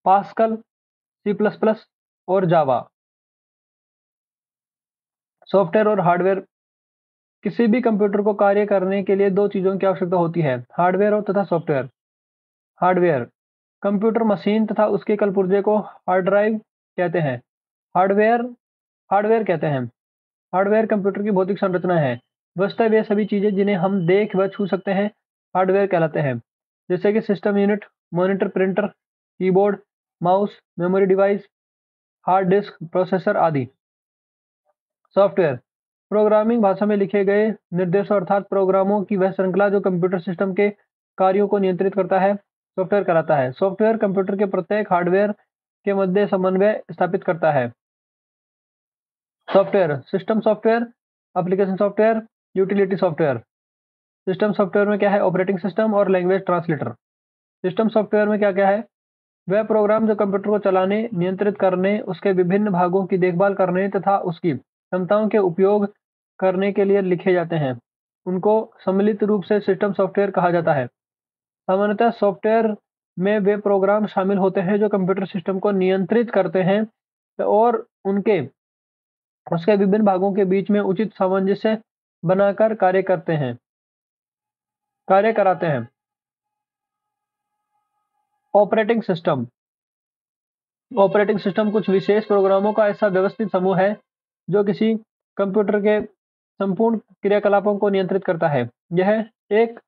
पास्कल, C++ और जावा। सॉफ्टवेयर और हार्डवेयर, किसी भी कंप्यूटर को कार्य करने के लिए दो चीजों की आवश्यकता होती है, हार्डवेयर और तथा सॉफ्टवेयर। हार्डवेयर, कंप्यूटर मशीन तथा उसके कलपुर्जे को हार्ड ड्राइव कहते हैं। हार्डवेयर हार्डवेयर कहते हैं। हार्डवेयर कंप्यूटर की भौतिक संरचना है। वस्तुतः वे सभी चीजें जिन्हें हम देख व छू सकते हैं हार्डवेयर कहलाते हैं, जैसे कि system unit, monitor, printer, keyboard, mouse, memory device, hard disk, processor आदि। सॉफ्टवेयर, प्रोग्रामिंग भाषा में लिखे गए निर्देशों अर्थात प्रोग्रामों की वह श्रृंखला जो कंप्यूटर सिस्टम के कार्यों को नियंत्रित करता है, सॉफ्टवेयर कहलाता है। सॉफ्टवेयर कंप्यूटर के प्रत्येक हार्डवेयर के मध्य समन्वय स्थापित करता है। Software, system software, application software, utility software. System software में क्या है, ऑपरेटिंग सिस्टम और लैंग्वेज ट्रांसलेटर। सिस्टम सॉफ्टवेयर में क्या क्या है, वह प्रोग्राम जो कंप्यूटर को चलाने, नियंत्रित करने, उसके विभिन्न भागों की देखभाल करने तथा उसकी क्षमताओं के उपयोग करने के लिए लिखे जाते हैं, उनको सम्मिलित रूप से सिस्टम सॉफ्टवेयर कहा जाता है। सामान्यतः सॉफ्टवेयर में वे प्रोग्राम शामिल होते हैं जो कंप्यूटर सिस्टम को नियंत्रित करते हैं और उसके विभिन्न भागों के बीच में उचित सामंजस्य बनाकर कार्य कराते हैं। ऑपरेटिंग सिस्टम ऑपरेटिंग सिस्टम कुछ विशेष प्रोग्रामों का ऐसा व्यवस्थित समूह है जो किसी कंप्यूटर के संपूर्ण क्रियाकलापों को नियंत्रित करता है। यह एक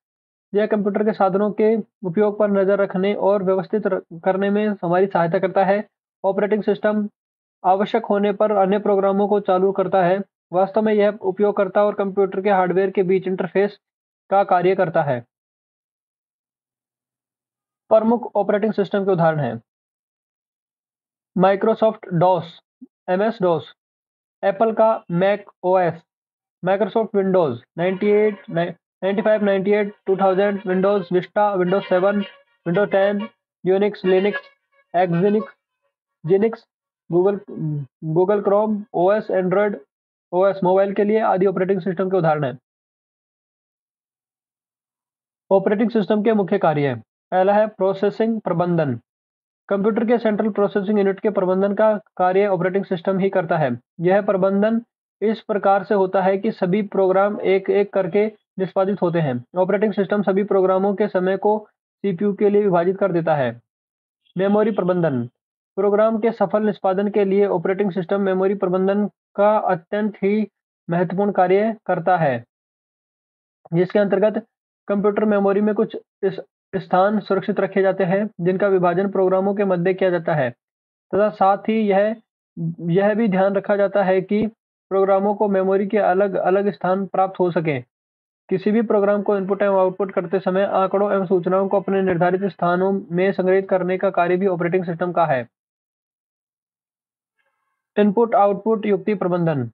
यह कंप्यूटर के साधनों के उपयोग पर नजर रखने और व्यवस्थित करने में हमारी सहायता करता है। ऑपरेटिंग सिस्टम आवश्यक होने पर अन्य प्रोग्रामों को चालू करता है। वास्तव में यह उपयोगकर्ता और कंप्यूटर के हार्डवेयर के बीच इंटरफेस का कार्य करता है। प्रमुख ऑपरेटिंग सिस्टम के उदाहरण हैं Microsoft DOS, MS DOS, Apple का Mac OS, Microsoft Windows 98, 95, 98, 2000, Windows Vista, Windows 7, Windows 10, Unix, Linux, Xenix, Xenix, Google Google Chrome OS, Android OS mobile के लिए आदि ऑपरेटिंग सिस्टम के उदाहरण हैं। ऑपरेटिंग सिस्टम के मुख्य कार्य हैं। पहला है प्रोसेसिंग प्रबंधन। कंप्यूटर के सेंट्रल प्रोसेसिंग यूनिट के प्रबंधन का कार्य ऑपरेटिंग सिस्टम ही करता है। यह प्रबंधन इस प्रकार से होता है कि सभी प्रोग्राम एक एक करके निष्पादित होते हैं। ऑपरेटिंग सिस्टम सभी प्रोग्रामों के समय को CPU के लिए विभाजित कर देता है। मेमोरी प्रबंधन प्रोग्राम के सफल निष्पादन के लिए ऑपरेटिंग सिस्टम मेमोरी प्रबंधन का अत्यंत ही महत्वपूर्ण कार्य करता है, जिसके अंतर्गत कंप्यूटर मेमोरी में कुछ स्थान सुरक्षित रखे जाते हैं जिनका विभाजन प्रोग्रामों के मध्य किया जाता है तथा साथ ही यह भी ध्यान रखा जाता है कि प्रोग्रामों को मेमोरी के अलग अलग स्थान प्राप्त हो सके। किसी भी प्रोग्राम को इनपुट एवं आउटपुट करते समय आंकड़ों एवं सूचनाओं को अपने निर्धारित स्थानों में संग्रहित करने का कार्य भी ऑपरेटिंग सिस्टम का है। इनपुट आउटपुट युक्ति प्रबंधन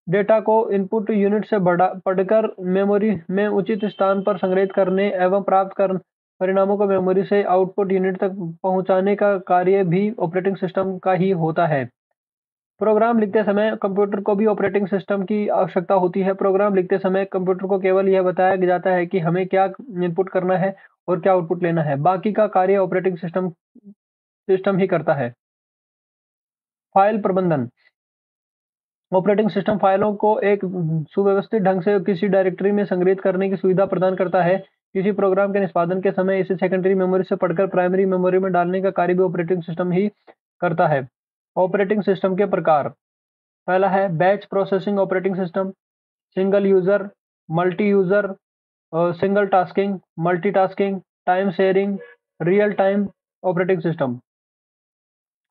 डेटा को इनपुट यूनिट से पढ़कर मेमोरी में उचित स्थान पर संग्रहित करने एवं प्राप्त कर परिणामों को मेमोरी से आउटपुट यूनिट तक पहुंचाने का कार्य भी ऑपरेटिंग सिस्टम का ही होता है। प्रोग्राम लिखते समय कंप्यूटर को भी ऑपरेटिंग सिस्टम की आवश्यकता होती है। प्रोग्राम लिखते समय कंप्यूटर को केवल यह बताया जाता है कि हमें क्या इनपुट करना है और क्या आउटपुट लेना है। बाकी का कार्य ऑपरेटिंग सिस्टम ही करता है। फाइल प्रबंधन ऑपरेटिंग सिस्टम फाइलों को एक सुव्यवस्थित ढंग से किसी डायरेक्टरी में संग्रहित करने की सुविधा प्रदान करता है। किसी प्रोग्राम के निष्पादन के समय इसे सेकेंडरी मेमोरी से पढ़कर प्राइमरी मेमोरी में डालने का कार्य भी ऑपरेटिंग सिस्टम ही करता है। ऑपरेटिंग सिस्टम के प्रकार पहला है batch processing operating system, single user, multi user, single tasking, multitasking, time sharing, real time operating system.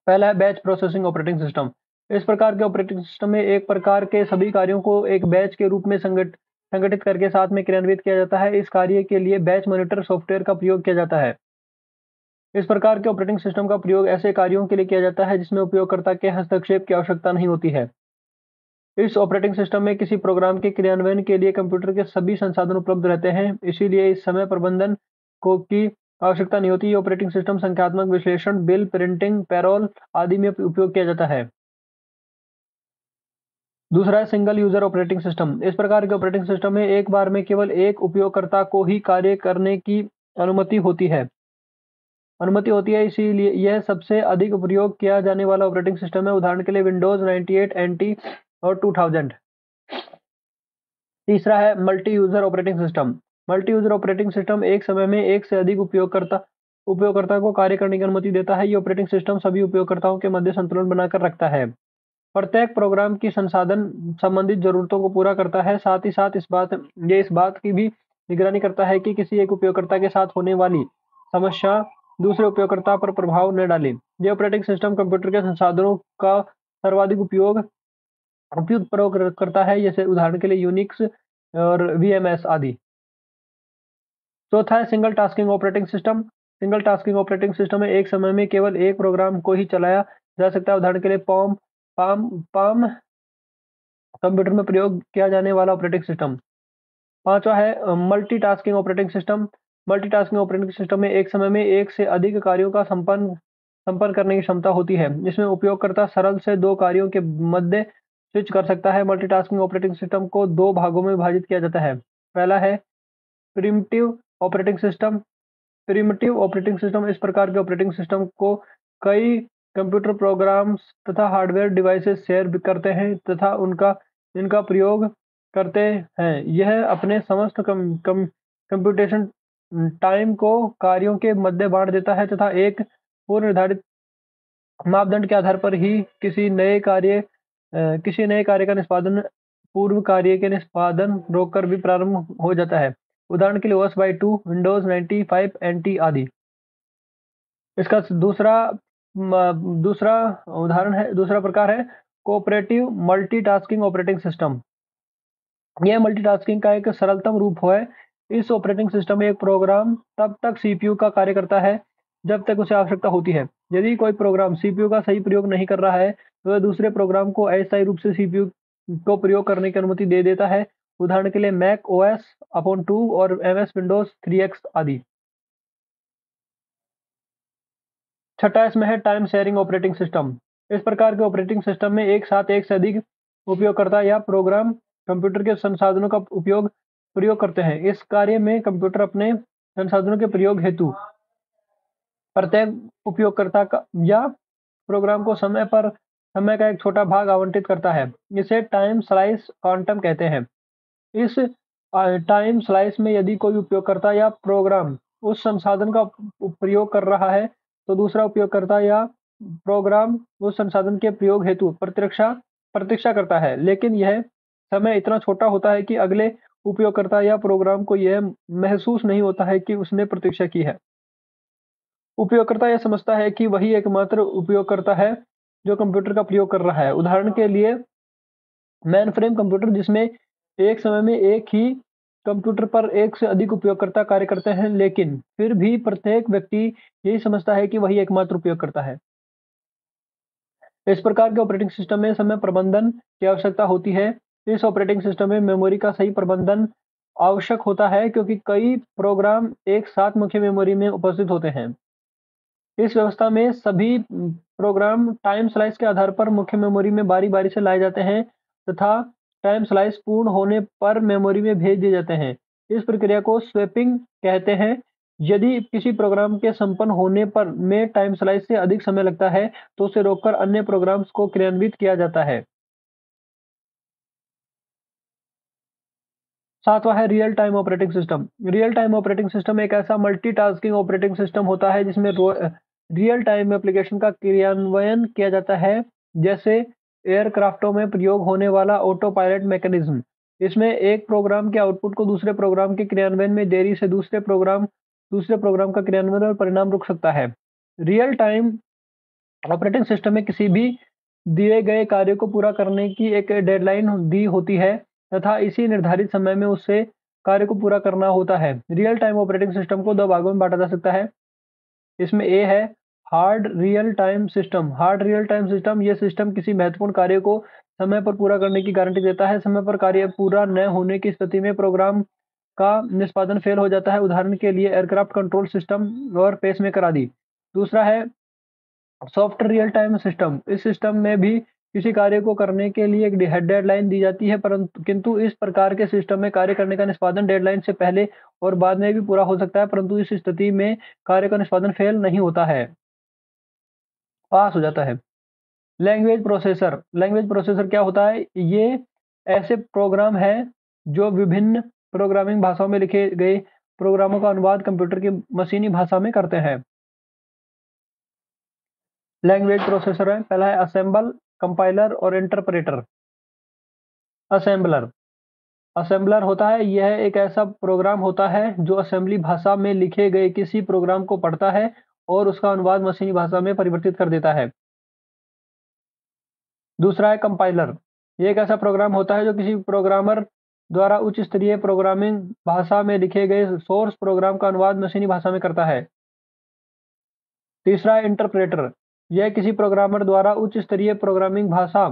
पहला है बैच प्रोसेसिंग ऑपरेटिंग सिस्टम। इस प्रकार के ऑपरेटिंग सिस्टम में एक प्रकार के सभी कार्यों को एक बैच के रूप में संगठित करके साथ में क्रियान्वित किया जाता है। इस कार्य के लिए बैच मॉनिटर सॉफ्टवेयर का प्रयोग किया जाता है। इस प्रकार के ऑपरेटिंग सिस्टम का प्रयोग ऐसे कार्यों के लिए किया जाता है जिसमें उपयोगकर्ता के हस्तक्षेप की आवश्यकता नहीं होती है। इस ऑपरेटिंग सिस्टम में किसी प्रोग्राम के क्रियान्वयन के लिए कंप्यूटर के सभी संसाधन उपलब्ध रहते हैं, इसीलिए इस समय प्रबंधन की आवश्यकता नहीं होती। ये ऑपरेटिंग सिस्टम संख्यात्मक विश्लेषण, बिल प्रिंटिंग, पैरोल आदि में उपयोग किया जाता है। दूसरा है सिंगल यूजर ऑपरेटिंग सिस्टम। इस प्रकार के ऑपरेटिंग सिस्टम में एक बार में केवल एक उपयोगकर्ता को ही कार्य करने की अनुमति होती है, इसीलिए यह सबसे अधिक प्रयोग किया जाने वाला ऑपरेटिंग सिस्टम है। उदाहरण के लिए विंडोज 98, NT और 2000। तीसरा है multi user operating system. Multi user operating system एक समय में एक से अधिक उपयोगकर्ता को कार्य करने की अनुमति देता है। ये ऑपरेटिंग सिस्टम सभी उपयोगकर्ताओं के मध्य संतुलन बनाकर रखता है। प्रत्येक प्रोग्राम की संसाधन संबंधित जरूरतों को पूरा करता है। साथ ही साथ इस बात की भी निगरानी करता है कि किसी एक उपयोगकर्ता के साथ होने वाली समस्या दूसरे उपयोगकर्ता पर प्रभाव न डाले। ये ऑपरेटिंग सिस्टम कंप्यूटर के संसाधनों का सर्वाधिक उपयुक्त प्रयोग करता है, जैसे उदाहरण के लिए यूनिक्स और VMS आदि। चौथा है single tasking operating system. Single tasking operating system में एक समय में केवल एक प्रोग्राम को ही चलाया जा सकता है। उदाहरण के लिए पाम कंप्यूटर में प्रयोग किया जाने वाला ऑपरेटिंग सिस्टम। पांचवा है multitasking operating system. Multitasking operating system में एक समय में एक से अधिक कार्यों का संपन्न करने की क्षमता होती है। इसमें उपयोगकर्ता सरल से दो कार्यों के मध्य स्विच कर सकता है। मल्टीटास्किंग ऑपरेटिंग सिस्टम को दो भागों में विभाजित किया जाता है। पहला है primitive operating system. Primitive operating system इस प्रकार के ऑपरेटिंग सिस्टम को कई कंप्यूटर प्रोग्राम्स तथा हार्डवेयर डिवाइसेस शेयर भी करते हैं तथा उनका इनका प्रयोग करते हैं। यह अपने समस्त कंप्यूटेशन टाइम को कार्यों के मध्य बांट देता है तथा एक पूर्व निर्धारित मापदंड के आधार पर ही किसी नए कार्य का निष्पादन पूर्व कार्य के निष्पादन रोककर भी प्रारंभ हो जाता है। उदाहरण के लिए OS बाई 2, विंडोज 95 NT आदि। इसका दूसरा दूसरा प्रकार है कोऑपरेटिव मल्टीटास्किंग ऑपरेटिंग सिस्टम। यह मल्टीटास्किंग का एक सरलतम रूप है। इस ऑपरेटिंग सिस्टम में एक प्रोग्राम तब तक सीपीयू का कार्य करता है जब तक उसे आवश्यकता होती है। यदि कोई प्रोग्राम सीपीयू का सही प्रयोग नहीं कर रहा है तो वह दूसरे प्रोग्राम को अस्थायी रूप से सीपीयू को प्रयोग करने की अनुमति दे देता है। उदाहरण के लिए मैक OS अपॉन 2 और MS विंडोज 3X आदि। छठा इसमें है टाइम शेयरिंग ऑपरेटिंग सिस्टम। इस प्रकार के ऑपरेटिंग सिस्टम में एक साथ एक से अधिक उपयोगकर्ता या प्रोग्राम कंप्यूटर के संसाधनों का प्रयोग करते हैं। इस कार्य में कंप्यूटर अपने संसाधनों के प्रयोग हेतु प्रत्येक उपयोगकर्ता का या प्रोग्राम को समय का एक छोटा भाग आवंटित करता है। इसे टाइम स्लाइस क्वांटम कहते हैं। इस टाइम स्लाइस में यदि कोई उपयोगकर्ता या प्रोग्राम उस संसाधन का प्रयोग कर रहा है तो दूसरा उपयोगकर्ता या प्रोग्राम उस संसाधन के प्रयोग हेतु प्रतीक्षा करता है, लेकिन यह समय इतना छोटा होता है कि अगले उपयोगकर्ता या प्रोग्राम को यह महसूस नहीं होता है कि उसने प्रतीक्षा की है। उपयोगकर्ता यह समझता है कि वही एकमात्र उपयोगकर्ता है जो कंप्यूटर का प्रयोग कर रहा है। उदाहरण के लिए मेनफ्रेम कंप्यूटर, जिसमें एक समय में एक ही कंप्यूटर पर एक से अधिक उपयोगकर्ता कार्य करते हैं, लेकिन फिर भी प्रत्येक व्यक्ति यही समझता है कि वही एकमात्र उपयोगकर्ता है। इस प्रकार के ऑपरेटिंग सिस्टम में समय प्रबंधन की आवश्यकता होती है। इस ऑपरेटिंग सिस्टम में मेमोरी का सही प्रबंधन आवश्यक होता है क्योंकि कई प्रोग्राम एक साथ मुख्य मेमोरी में उपस्थित होते हैं। इस व्यवस्था में सभी प्रोग्राम टाइम स्लाइस के आधार पर मुख्य मेमोरी में बारी-बारी से लाए जाते हैं तथा टाइम स्लाइस पूर्ण होने पर मेमोरी में भेज दिए जाते हैं। इस प्रक्रिया को स्वैपिंग कहते हैं। यदि किसी प्रोग्राम के संपन्न होने पर में टाइम स्लाइस से अधिक समय लगता है तो उसे रोककर अन्य प्रोग्राम्स को क्रियान्वित किया जाता है। सातवां है real time operating system. Real time operating system एक ऐसा मल्टीटास्किंग ऑपरेटिंग सिस्टम होता है जिसमें रियल टाइम एप्लीकेशन का क्रियान्वयन किया जाता है, जैसे एयरक्राफ्टों में प्रयोग होने वाला ऑटो पायलट मैकेनिज्म। इसमें एक प्रोग्राम के आउटपुट को दूसरे प्रोग्राम के क्रियान्वयन में देरी से दूसरे प्रोग्राम का क्रियान्वयन और परिणाम रुक सकता है। रियल टाइम ऑपरेटिंग सिस्टम में किसी भी दिए गए कार्य को पूरा करने की एक डेडलाइन दी होती है तथा इसी निर्धारित समय में उससे कार्य को पूरा करना होता है। रियल टाइम ऑपरेटिंग सिस्टम को दो भागों में बांटा जा सकता है। इसमें ए है hard real time system. Hard real time system यह सिस्टम किसी महत्वपूर्ण कार्य को समय पर पूरा करने की गारंटी देता है। समय पर कार्य पूरा न होने की स्थिति में प्रोग्राम का निष्पादन फेल हो जाता है। उदाहरण के लिए एयरक्राफ्ट कंट्रोल सिस्टम और पेसमेकर आदि। दूसरा है सॉफ्ट रियल टाइम सिस्टम। इस सिस्टम में भी किसी कार्य को करने के लिए एक डेडलाइन दी जाती है, परंतु किंतु इस प्रकार के सिस्टम में कार्य करने का निष्पादन डेडलाइन से पहले और बाद में भी पूरा हो सकता है, परंतु इस स्थिति में कार्य का निष्पादन फेल नहीं होता है, पास हो जाता है। लैंग्वेज प्रोसेसर क्या होता है? ये ऐसे प्रोग्राम है जो विभिन्न प्रोग्रामिंग भाषाओं में लिखे गए प्रोग्रामों का अनुवाद कंप्यूटर की मशीनी भाषा में करते हैं। लैंग्वेज प्रोसेसर है, पहला है असेंबल, कंपाइलर और इंटरप्रेटर। असेंबलर असेंबलर होता है, यह एक ऐसा प्रोग्राम होता है जो असेंबली भाषा में लिखे गए किसी प्रोग्राम को पढ़ता है और उसका अनुवाद मशीनी भाषा में परिवर्तित कर देता है। दूसरा है कंपाइलर। यह एक ऐसा प्रोग्राम होता है जो किसी प्रोग्रामर द्वारा उच्च स्तरीय प्रोग्रामिंग भाषा में लिखे गए सोर्स प्रोग्राम का अनुवाद मशीनी भाषा में करता है। तीसरा है इंटरप्रेटर। यह किसी प्रोग्रामर द्वारा उच्च स्तरीय प्रोग्रामिंग भाषा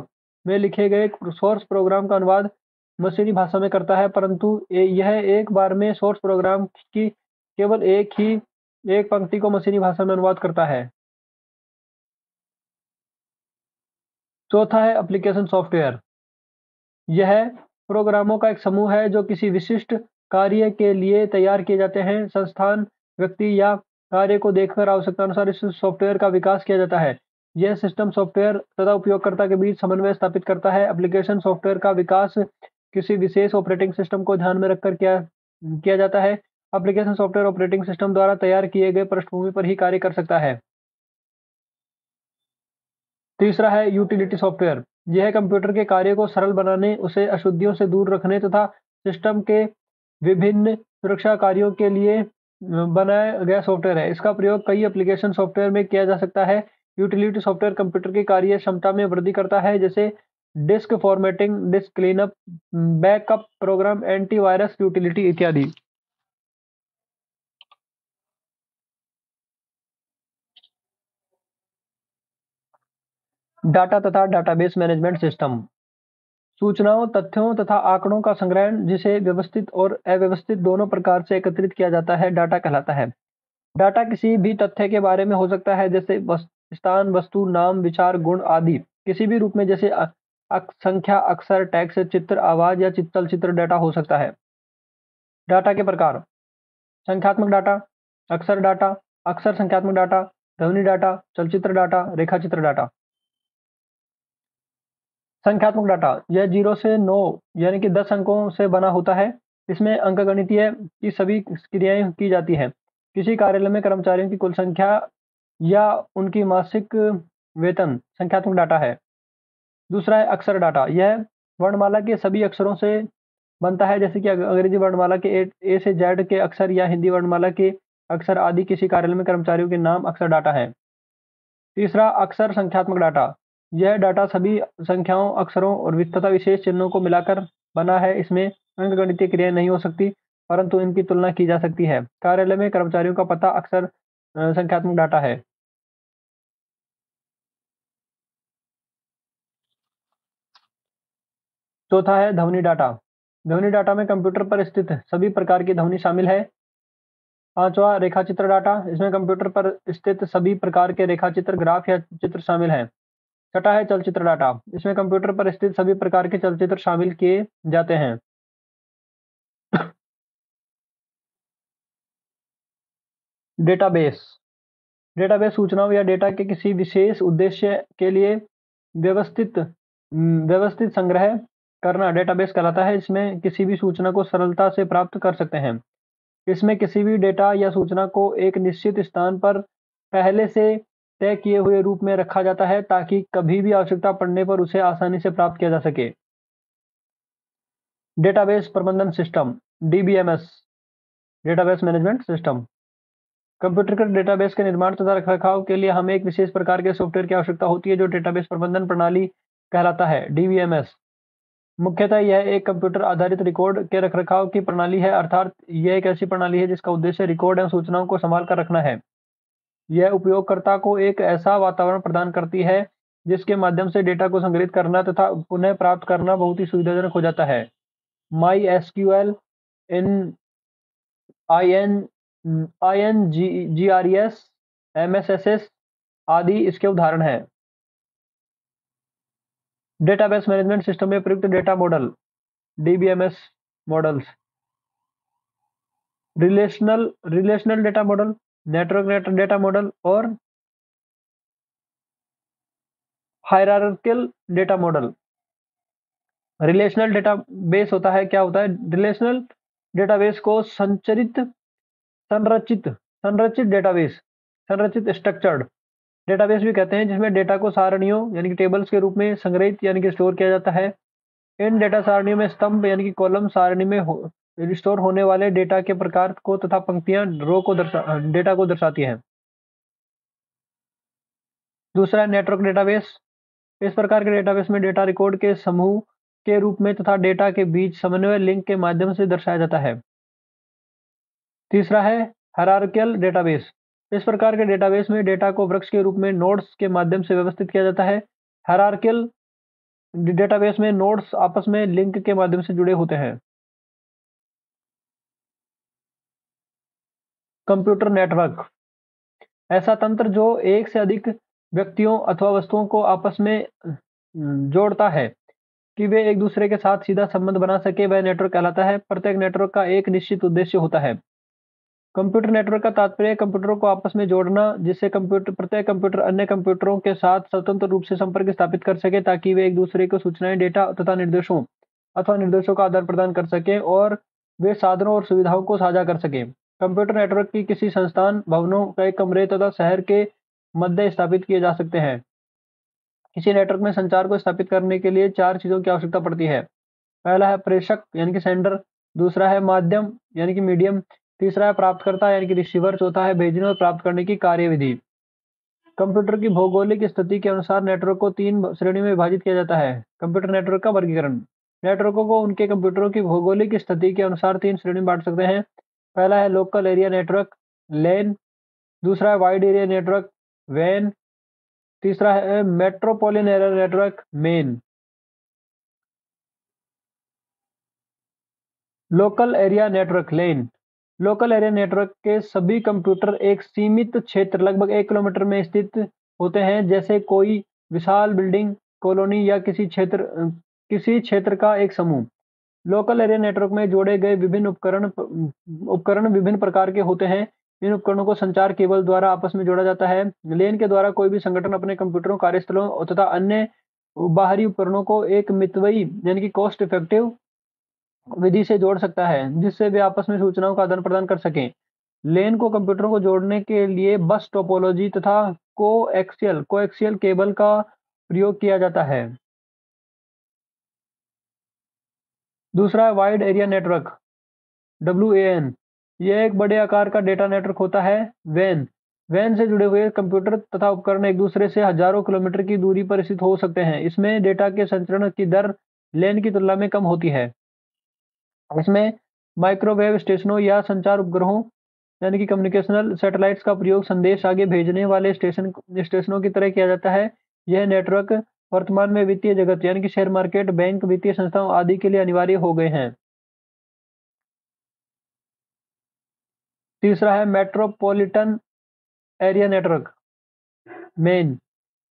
में लिखे गए सोर्स प्रोग्राम का अनुवाद मशीनी भाषा में करता है, परंतु यह एक बार में सोर्स प्रोग्राम की केवल एक पंक्ति को मशीनी भाषा में अनुवाद करता है। चौथा है एप्लीकेशन सॉफ्टवेयर। यह प्रोग्रामों का एक समूह है जो किसी विशिष्ट कार्य के लिए तैयार किए जाते हैं। संस्थान, व्यक्ति या कार्य को देखकर आवश्यकतानुसार इस सॉफ्टवेयर का विकास किया जाता है। यह सिस्टम सॉफ्टवेयर तथा उपयोगकर्ता के बीच समन्वय स्थापित करता है। एप्लीकेशन सॉफ्टवेयर का विकास किसी विशेष ऑपरेटिंग सिस्टम को ध्यान में रखकर किया किया जाता है। एप्लीकेशन सॉफ्टवेयर ऑपरेटिंग सिस्टम द्वारा तैयार किए गए पृष्ठभूमि पर ही कार्य कर सकता है। तीसरा है यूटिलिटी सॉफ्टवेयर। यह कंप्यूटर के कार्य को सरल बनाने, उसे अशुद्धियों से दूर रखने तथा सिस्टम के विभिन्न सुरक्षा कार्यों के लिए बनाया गया सॉफ्टवेयर है। इसका प्रयोग कई एप्लीकेशन सॉफ्टवेयर में किया जा सकता है। यूटिलिटी सॉफ्टवेयर कंप्यूटर की कार्य क्षमता में वृद्धि करता है, जैसे disk formatting, disk cleanup, backup program, antivirus utility इत्यादि। डाटा तथा डाटाबेस मैनेजमेंट सिस्टम। सूचनाओं, तथ्यों तथा आंकड़ों का संग्रहण, जिसे व्यवस्थित और अव्यवस्थित दोनों प्रकार से एकत्रित किया जाता है, डाटा कहलाता है। डाटा किसी भी तथ्य के बारे में हो सकता है, जैसे स्थान, वस्तु, नाम, विचार, गुण आदि। किसी भी रूप में, जैसे संख्या, अक्षर, टेक्स्ट, चित्र, आवाज या चलचित्र डाटा हो सकता है। डाटा के प्रकार: संख्यात्मक डाटा, अक्षर डाटा, अक्षर संख्यात्मक डाटा, ध्वनि डाटा, चलचित्र डाटा, रेखाचित्र डाटा। संख्यात्मक डाटा यह 0 से 9 यानी कि 10 अंकों से बना होता है। इसमें अंकगणितीय की सभी क्रियाएं की जाती हैं। किसी कार्यालय में कर्मचारियों की कुल संख्या या उनकी मासिक वेतन संख्यात्मक डाटा है। दूसरा है अक्षर डाटा। यह वर्णमाला के सभी अक्षरों से बनता है, जैसे कि अंग्रेजी वर्णमाला के ए से जेड के अक्षर या हिंदी वर्णमाला के अक्षर आदि। किसी कार्यालय में कर्मचारियों के नाम अक्षर डाटा है। तीसरा अक्षर संख्यात्मक डाटा। यह डाटा सभी संख्याओं, अक्षरों और तथा विशेष चिन्हों को मिलाकर बना है। इसमें अंकगणितीय क्रियाएं नहीं हो सकती, परंतु इनकी तुलना की जा सकती है। कार्यालय में कर्मचारियों का पता अक्सर संख्यात्मक डाटा है। चौथा है ध्वनि डाटा। ध्वनि डाटा में कंप्यूटर पर स्थित सभी प्रकार की ध्वनि शामिल है। पांचवा रेखाचित्र डाटा। इसमें कंप्यूटर पर स्थित सभी प्रकार के रेखाचित्र, ग्राफ या चित्र शामिल हैं। छठा है चलचित्र डाटा। इसमें कंप्यूटर पर स्थित सभी प्रकार के चलचित्र शामिल किए जाते हैं। डेटाबेस। डेटाबेस सूचनाओं या डेटा के किसी विशेष उद्देश्य के लिए व्यवस्थित संग्रह करना डेटाबेस कहलाता है। इसमें किसी भी सूचना को सरलता से प्राप्त कर सकते हैं। इसमें किसी भी डेटा या सूचना को एक निश्चित स्थान पर पहले से तय किए हुए रूप में रखा जाता है, ताकि कभी भी आवश्यकता पड़ने पर उसे आसानी से प्राप्त किया जा सके। डेटाबेस प्रबंधन system, DBMS, database management system. Computer के डेटाबेस के निर्माण तथा रखरखाव के लिए हमें एक विशेष प्रकार के सॉफ्टवेयर की आवश्यकता होती है, जो डेटाबेस प्रबंधन प्रणाली कहलाता है, डीबीएमएस। मुख्यतः यह एक कंप्यूटर आधारित रिकॉर्ड के रखरखाव की प्रणाली है, अर्थात यह एक ऐसी प्रणाली है जिसका उद्देश्य रिकॉर्ड एवं सूचनाओं को संभाल कर रखना है। यह उपयोगकर्ता को एक ऐसा वातावरण प्रदान करती है जिसके माध्यम से डेटा को संग्रहित करना तथा पुनः प्राप्त करना बहुत ही सुविधाजनक हो जाता है। माई एसक्यूएल, इन I N I N G R S, M S S S आदि इसके उदाहरण हैं। डेटाबेस मैनेजमेंट सिस्टम में प्रयुक्त data model, DBMS models: relational data model, network data model और hierarchical data model. Relational database होता है, क्या होता है? रिलेशनल डेटाबेस को संरचित संरचित डेटाबेस, संरचित स्ट्रक्चर्ड डेटाबेस भी कहते हैं, जिसमें डेटा को सारणियों यानी कि टेबल्स के रूप में संग्रहित यानी कि स्टोर किया जाता है। इन डेटा सारणियों में स्तंभ यानी कि कॉलम सारणी में स्टोर होने वाले डेटा के प्रकार को तथा पंक्तियां रो को डेटा को दर्शाती हैं। दूसरा है नेटवर्क डेटाबेस। इस प्रकार के डेटाबेस में डेटा रिकॉर्ड के समूह के रूप में तथा डेटा के बीच समन्वय लिंक के माध्यम से दर्शाया जाता है। तीसरा है हायरार्किकल डेटाबेस। इस प्रकार के डेटाबेस में डेटा को वृक्ष के रूप में नोड्स के माध्यम से व्यवस्थित किया जाता है। हायरार्किकल डेटाबेस में नोड्स आपस में लिंक के माध्यम से जुड़े होते हैं। कंप्यूटर नेटवर्क ऐसा तंत्र जो एक से अधिक व्यक्तियों अथवा वस्तुओं को आपस में जोड़ता है। कि वे एक दूसरे के साथ सीधा संबंध बना सके, वह नेटवर्क कहलाता है। प्रत्येक नेटवर्क का एक निश्चित उद्देश्य होता है। कंप्यूटर नेटवर्क का तात्पर्य कंप्यूटरों को आपस में जोड़ना, जिससे प्रत्येक कंप्यूटर अन्य कंप्यूटरों के साथ स्वतंत्र रूप से संपर्क स्थापित कर सके, ताकि वे एक दूसरे को सूचनाएं, डेटा तथा निर्देशों का आदान प्रदान कर सके और वे साधनों और सुविधाओं को साझा कर सके। कंप्यूटर नेटवर्क की किसी संस्थान, भवनों, कई कमरे तथा शहर के मध्य स्थापित किए जा सकते हैं। किसी नेटवर्क में संचार को स्थापित करने के लिए चार चीजों की आवश्यकता पड़ती है। पहला है प्रेषक यानी कि सेंडर, दूसरा है माध्यम यानी कि मीडियम, तीसरा है प्राप्तकर्ता यानी कि रिसीवर, चौथा है भेजने और प्राप्त करने की कार्यविधि। कंप्यूटर की भौगोलिक स्थिति के अनुसार नेटवर्क को तीन श्रेणी में विभाजित किया जाता है। कंप्यूटर नेटवर्क का वर्गीकरण। नेटवर्कों को उनके कंप्यूटरों की भौगोलिक स्थिति के अनुसार तीन श्रेणी में बांट सकते हैं। पहला है लोकल एरिया नेटवर्क, लैन, दूसरा है वाइड एरिया नेटवर्क, वैन, तीसरा है metropolitan area network, MAN. Local area network, LAN. Local area network के सभी कंप्यूटर एक सीमित क्षेत्र लगभग 1 किलोमीटर में स्थित होते हैं, जैसे कोई विशाल बिल्डिंग, कॉलोनी या किसी क्षेत्र का एक समूह। लोकल एरिया नेटवर्क में जोड़े गए विभिन्न उपकरण विभिन्न प्रकार के होते हैं। इन उपकरणों को संचार केबल द्वारा आपस में जोड़ा जाता है। लेन के द्वारा कोई भी संगठन अपने कंप्यूटरों, कार्यस्थलों तथा अन्य बाहरी उपकरणों को एक मितव्ययी यानी कि कॉस्ट इफेक्टिव विधि से जोड़ सकता है, जिससे वे आपस में सूचनाओं का आदान प्रदान कर सकें। लेन को कंप्यूटरों को जोड़ने के लिए बस टोपोलॉजी तथा कोएक्सियल केबल का प्रयोग किया जाता है। दूसरा है वाइड एरिया नेटवर्क, WAN। यह एक बड़े आकार का डेटा नेटवर्क होता है। वैन वैन से जुड़े हुए कंप्यूटर तथा उपकरण एक दूसरे से हजारों किलोमीटर की दूरी पर स्थित हो सकते हैं। इसमें डेटा के संचरण की दर लेन की तुलना में कम होती है। इसमें माइक्रोवेव स्टेशनों या संचार उपग्रहों यानी कि कम्युनिकेशनल सैटेलाइट्स का प्रयोग संदेश आगे भेजने वाले स्टेशनों की तरह किया जाता है। यह नेटवर्क वर्तमान में वित्तीय जगत यानी कि शेयर मार्केट, बैंक, वित्तीय संस्थाओं आदि के लिए अनिवार्य हो गए हैं। तीसरा है मेट्रोपॉलिटन एरिया नेटवर्क, मेन।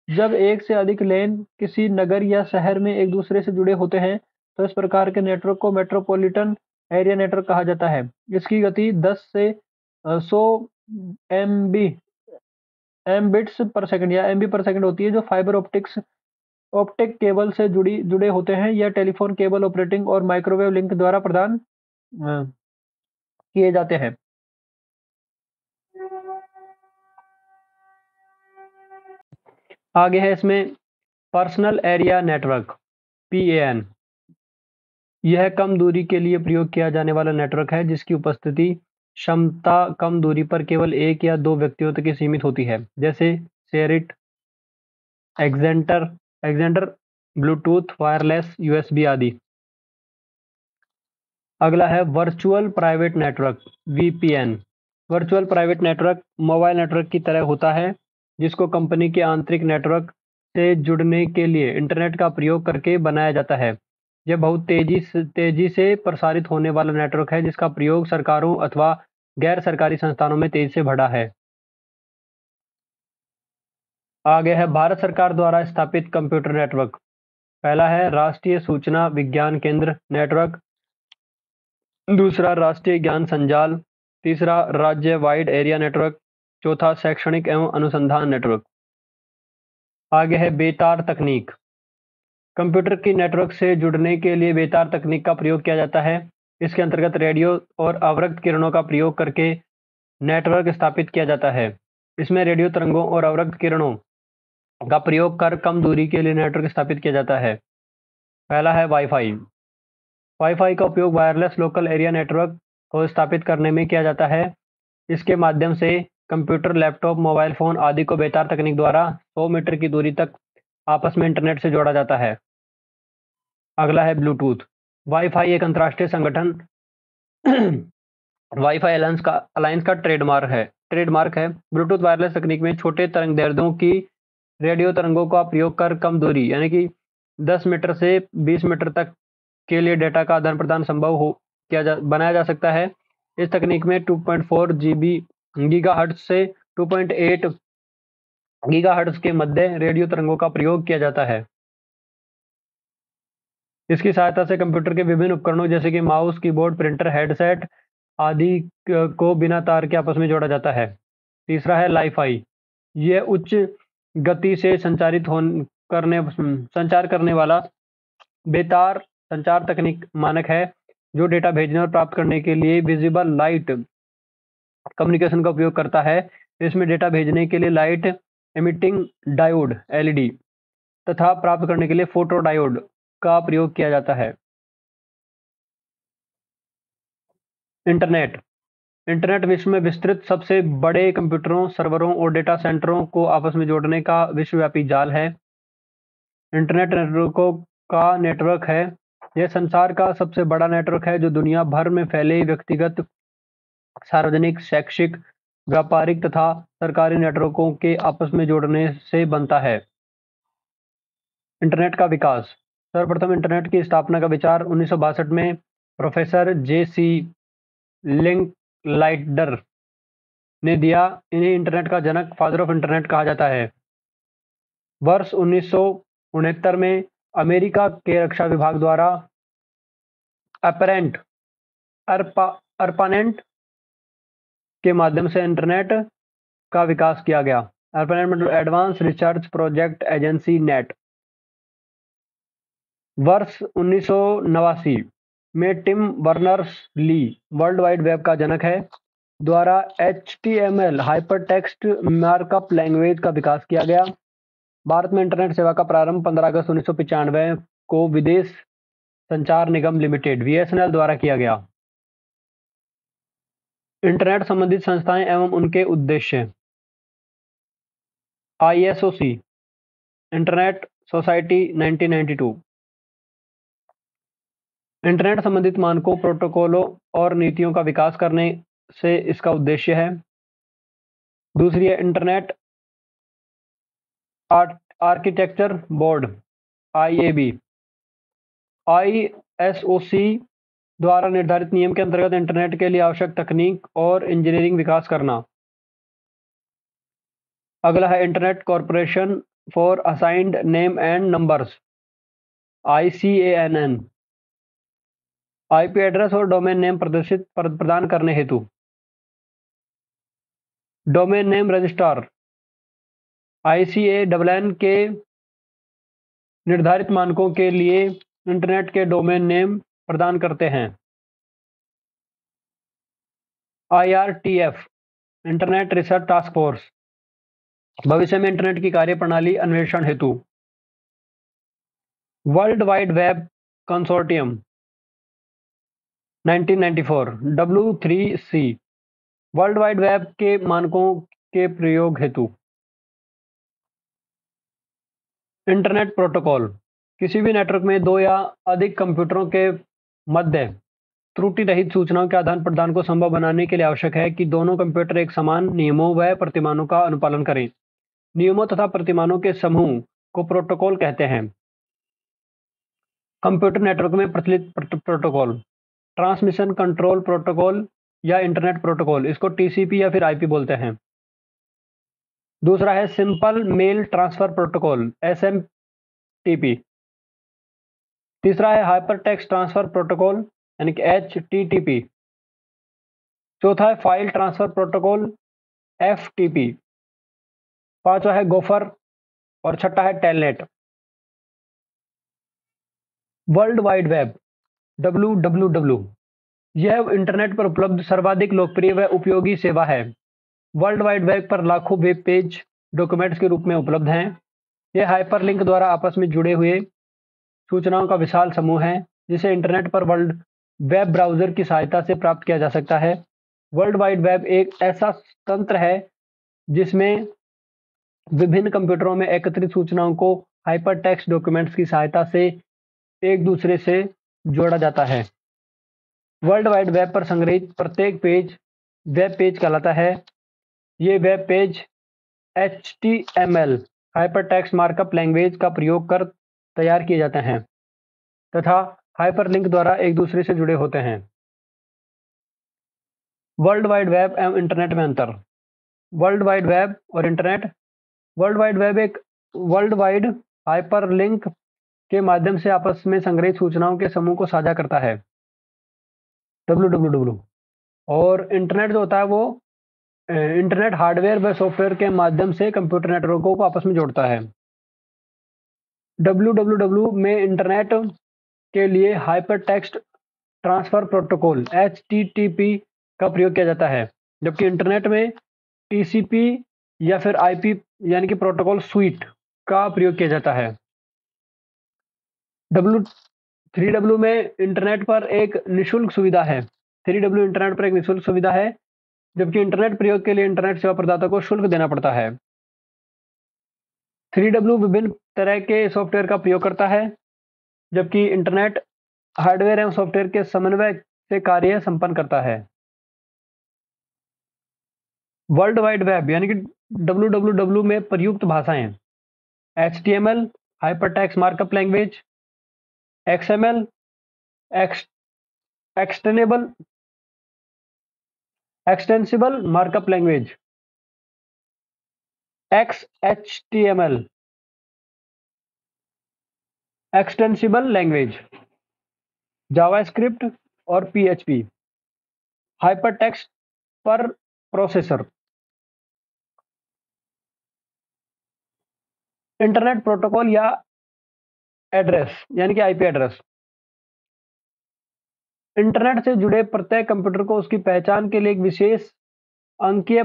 जब एक से अधिक लेन किसी नगर या शहर में एक दूसरे से जुड़े होते हैं, तो इस प्रकार के नेटवर्क को मेट्रोपॉलिटन एरिया नेटवर्क कहा जाता है। इसकी गति 10 से 100 एमबिट्स पर सेकंड या एमबी पर सेकंड होती है, जो फाइबर ऑप्टिक केबल से जुड़े होते हैं या टेलीफोन केबल ऑपरेटिंग और माइक्रोवेव लिंक द्वारा प्रदान किए जाते हैं। आगे है इसमें पर्सनल एरिया नेटवर्क, PAN। यह कम दूरी के लिए प्रयोग किया जाने वाला नेटवर्क है, जिसकी उपस्थिति क्षमता कम दूरी पर केवल एक या दो व्यक्तियों तक ही सीमित होती है, जैसे शेयरिट, एक्जेंडर, ब्लूटूथ, वायरलेस, USB आदि। अगला है virtual private network, VPN। Virtual private network mobile network की तरह होता है, जिसको कंपनी के आंतरिक नेटवर्क से जुड़ने के लिए इंटरनेट का प्रयोग करके बनाया जाता है। यह बहुत तेजी से प्रसारित होने वाला नेटवर्क है, जिसका प्रयोग सरकारों अथवा गैर सरकारी संस्थानों में तेजी से बढ़ा है। आगे है भारत सरकार द्वारा स्थापित कंप्यूटर नेटवर्क। पहला है राष्ट्रीय सूचना विज्ञान केंद्र नेटवर्क, दूसरा राष्ट्रीय ज्ञान संजाल, तीसरा राज्य वाइड एरिया नेटवर्क, चौथा शैक्षणिक एवं अनुसंधान नेटवर्क। आगे है बेतार तकनीक। कंप्यूटर की नेटवर्क से जुड़ने के लिए बेतार तकनीक का प्रयोग किया जाता है। इसके अंतर्गत रेडियो और अवरक्त किरणों का प्रयोग करके नेटवर्क स्थापित किया जाता है। इसमें रेडियो तरंगों और अवरक्त किरणों का प्रयोग कर कम दूरी के लिए नेटवर्क स्थापित किया जाता है। पहला है वाईफाई। वाईफाई का उपयोग वायरलेस लोकल एरिया नेटवर्क को स्थापित करने में किया जाता है। इसके माध्यम से कंप्यूटर, लैपटॉप, मोबाइल फोन आदि को बेतार तकनीक द्वारा 100 मीटर की दूरी तक आपस में इंटरनेट से जोड़ा जाता है। अगला है ब्लूटूथ। वाईफाई एक अंतर्राष्ट्रीय संगठन वाईफाई अलायंस का ट्रेडमार्क है। ब्लूटूथ वायरलेस तकनीक में छोटे तरंग दैर्ध्यों की रेडियो तरंगों का प्रयोग कर कम दूरी यानी कि 10 मीटर से 20 मीटर तक के लिए डेटा का आदान प्रदान बनाया जा सकता है। इस तकनीक में 2.4 गीगाहर्ट्ज से 2.8 गीगाहर्ट्ज के मध्य रेडियो तरंगों का प्रयोग किया जाता है। इसकी सहायता से कंप्यूटर के विभिन्न उपकरणों जैसे कि माउस, कीबोर्ड, प्रिंटर, हेडसेट आदि को बिना तार के आपस में जोड़ा जाता है। तीसरा है लाइ-फाई। यह उच्च गति से संचार करने वाला बेतार संचार तकनीक मानक है, जो डेटा भेजने और प्राप्त करने के लिए विजिबल लाइट कम्युनिकेशन का उपयोग करता है। इसमें डेटा भेजने के लिए लाइट एमिटिंग डायोड (एलईडी) तथा प्राप्त करने के लिए फोटो डायोड का प्रयोग किया जाता है। इंटरनेट इंटरनेट विश्व में विस्तृत सबसे बड़े कंप्यूटरों, सर्वरों और डेटा सेंटरों को आपस में जोड़ने का विश्वव्यापी जाल है। इंटरनेट नेटवर्कों का नेटवर्क है। यह संसार का सबसे बड़ा नेटवर्क है जो दुनिया भर में फैले व्यक्तिगत, सार्वजनिक, शैक्षिक, व्यापारिक तथा सरकारी नेटवर्कों के आपस में जोड़ने से बनता है। इंटरनेट का विकास। सर्वप्रथम इंटरनेट की स्थापना का विचार 1962 में प्रोफेसर जे.सी. लिंकलाइटर ने दिया। इन्हें इंटरनेट का जनक, फादर ऑफ इंटरनेट कहा जाता है। वर्ष 1969 में अमेरिका के रक्षा विभाग द्वारा ARPANET के माध्यम से इंटरनेट का विकास किया गया। ARPANET मतलब advance research project agency net. वर्ष 1989 में Tim Berners-Lee World Wide Web का जनक है द्वारा HTML हाइपरटेक्स्ट मार्कअप लैंग्वेज का विकास किया गया। भारत में इंटरनेट सेवा का प्रारंभ 15 अगस्त 1995 को विदेश संचार निगम लिमिटेड (BSNL) द्वारा किया गया। इंटरनेट संबंधित संस्थाएं एवं उनके उद्देश्य। ISOC internet society 1992। इंटरनेट संबंधित मानकों, प्रोटोकॉलों और नीतियों का विकास करने से इसका उद्देश्य है। दूसरी है internet architecture board (IAB). ISOC द्वारा निर्धारित नियम के अंतर्गत इंटरनेट के लिए आवश्यक तकनीक और इंजीनियरिंग विकास करना। अगला है internet corporation for assigned name and numbers (ICANN). IP address और डोमेन नेम प्रदान करने हेतु। डोमेन नेम रजिस्ट्रार ICANN के निर्धारित मानकों के लिए इंटरनेट के डोमेन नेम प्रदान करते हैं। IRTF internet research task force भविष्य में इंटरनेट की कार्यप्रणाली अन्वेषण हेतु। World Wide web consortium 1994 W3C world Wide web के मानकों के प्रयोग हेतु। इंटरनेट प्रोटोकॉल किसी भी नेटवर्क में दो या अधिक कंप्यूटरों के मध्य त्रुटि रहित सूचनाओं के आदान प्रदान को संभव बनाने के लिए आवश्यक है कि दोनों कंप्यूटर एक समान नियमों व प्रतिमानों का अनुपालन करें। नियमों तथा प्रतिमानों के समूह को प्रोटोकॉल कहते हैं। कंप्यूटर नेटवर्क में प्रचलित प्रोटोकॉल। ट्रांसमिशन कंट्रोल प्रोटोकॉल या इंटरनेट प्रोटोकॉल, इसको TCP या फिर IP बोलते हैं। दूसरा है simple mail transfer protocol SMTP। तीसरा है हाइपर टेक्स्ट ट्रांसफर प्रोटोकॉल यानी कि HTTP। चौथा है फाइल ट्रांसफर प्रोटोकॉल FTP। पांचवा है गोफर और छठा है telnet. World Wide web WWW यह इंटरनेट पर उपलब्ध सर्वाधिक लोकप्रिय व उपयोगी सेवा है। वर्ल्ड वाइड वेब पर लाखों वेब पेज डॉक्यूमेंट्स के रूप में उपलब्ध हैं। यह हाइपरलिंक द्वारा आपस में जुड़े हुए सूचनाओं का विशाल समूह है जिसे इंटरनेट पर वर्ल्ड वेब ब्राउज़र की सहायता से प्राप्त किया जा सकता है। वर्ल्ड वाइड वेब एक ऐसा तंत्र है जिसमें विभिन्न कंप्यूटरों में एकत्रित सूचनाओं को हाइपरटेक्स्ट डॉक्यूमेंट्स की सहायता से एक दूसरे से जोड़ा जाता है। वर्ल्ड वाइड वेब पर संग्रहित प्रत्येक पेज वेब पेज कहलाता है। ये web page HTML hypertext markup language का प्रयोग कर तैयार किए जाते हैं तथा हाइपरलिंक द्वारा एक दूसरे से जुड़े होते हैं। वर्ल्ड वाइड वेब एवं इंटरनेट में अंतर। वर्ल्ड वाइड वेब और इंटरनेट। वर्ल्ड वाइड वेब एक वर्ल्ड वाइड हाइपरलिंक के माध्यम से आपस में संग्रहित सूचनाओं के समूह को साझा करता है। www। और इंटरनेट जो होता है वो इंटरनेट हार्डवेयर व सॉफ्टवेयर के माध्यम से कंप्यूटर नेटवर्कों को आपस में जोड़ता है। www में इंटरनेट के लिए hyper text transfer protocol HTTP का प्रयोग किया जाता है, जबकि इंटरनेट में TCP या फिर IP यानी कि प्रोटोकॉल स्वीट का प्रयोग किया जाता है। 3W में इंटरनेट पर एक निःशुल्क सुविधा है। 3W इंटरनेट पर एक निःशुल्क सुविधा है, जबकि इंटरनेट प्रयोग के लिए इंटरनेट सेवा प्रदाता को शुल्क देना पड़ता है। 3W विभिन्न तरह के सॉफ्टवेयर का प्रयोग करता है, जबकि इंटरनेट हार्डवेयर एवं सॉफ्टवेयर के समन्वय से कार्य संपन्न करता है। वर्ल्ड वाइड वेब यानी कि www में प्रयुक्त भाषाएं HTML hypertext markup language, XML extensible markup language, XHTML extensible language, JavaScript और PHP हाइपरटेक्स्ट पर प्रोसेसर। इंटरनेट प्रोटोकॉल या एड्रेस यानी कि IP एड्रेस इंटरनेट से जुड़े प्रत्येक कंप्यूटर को उसकी पहचान के लिए एक विशेष अंकीय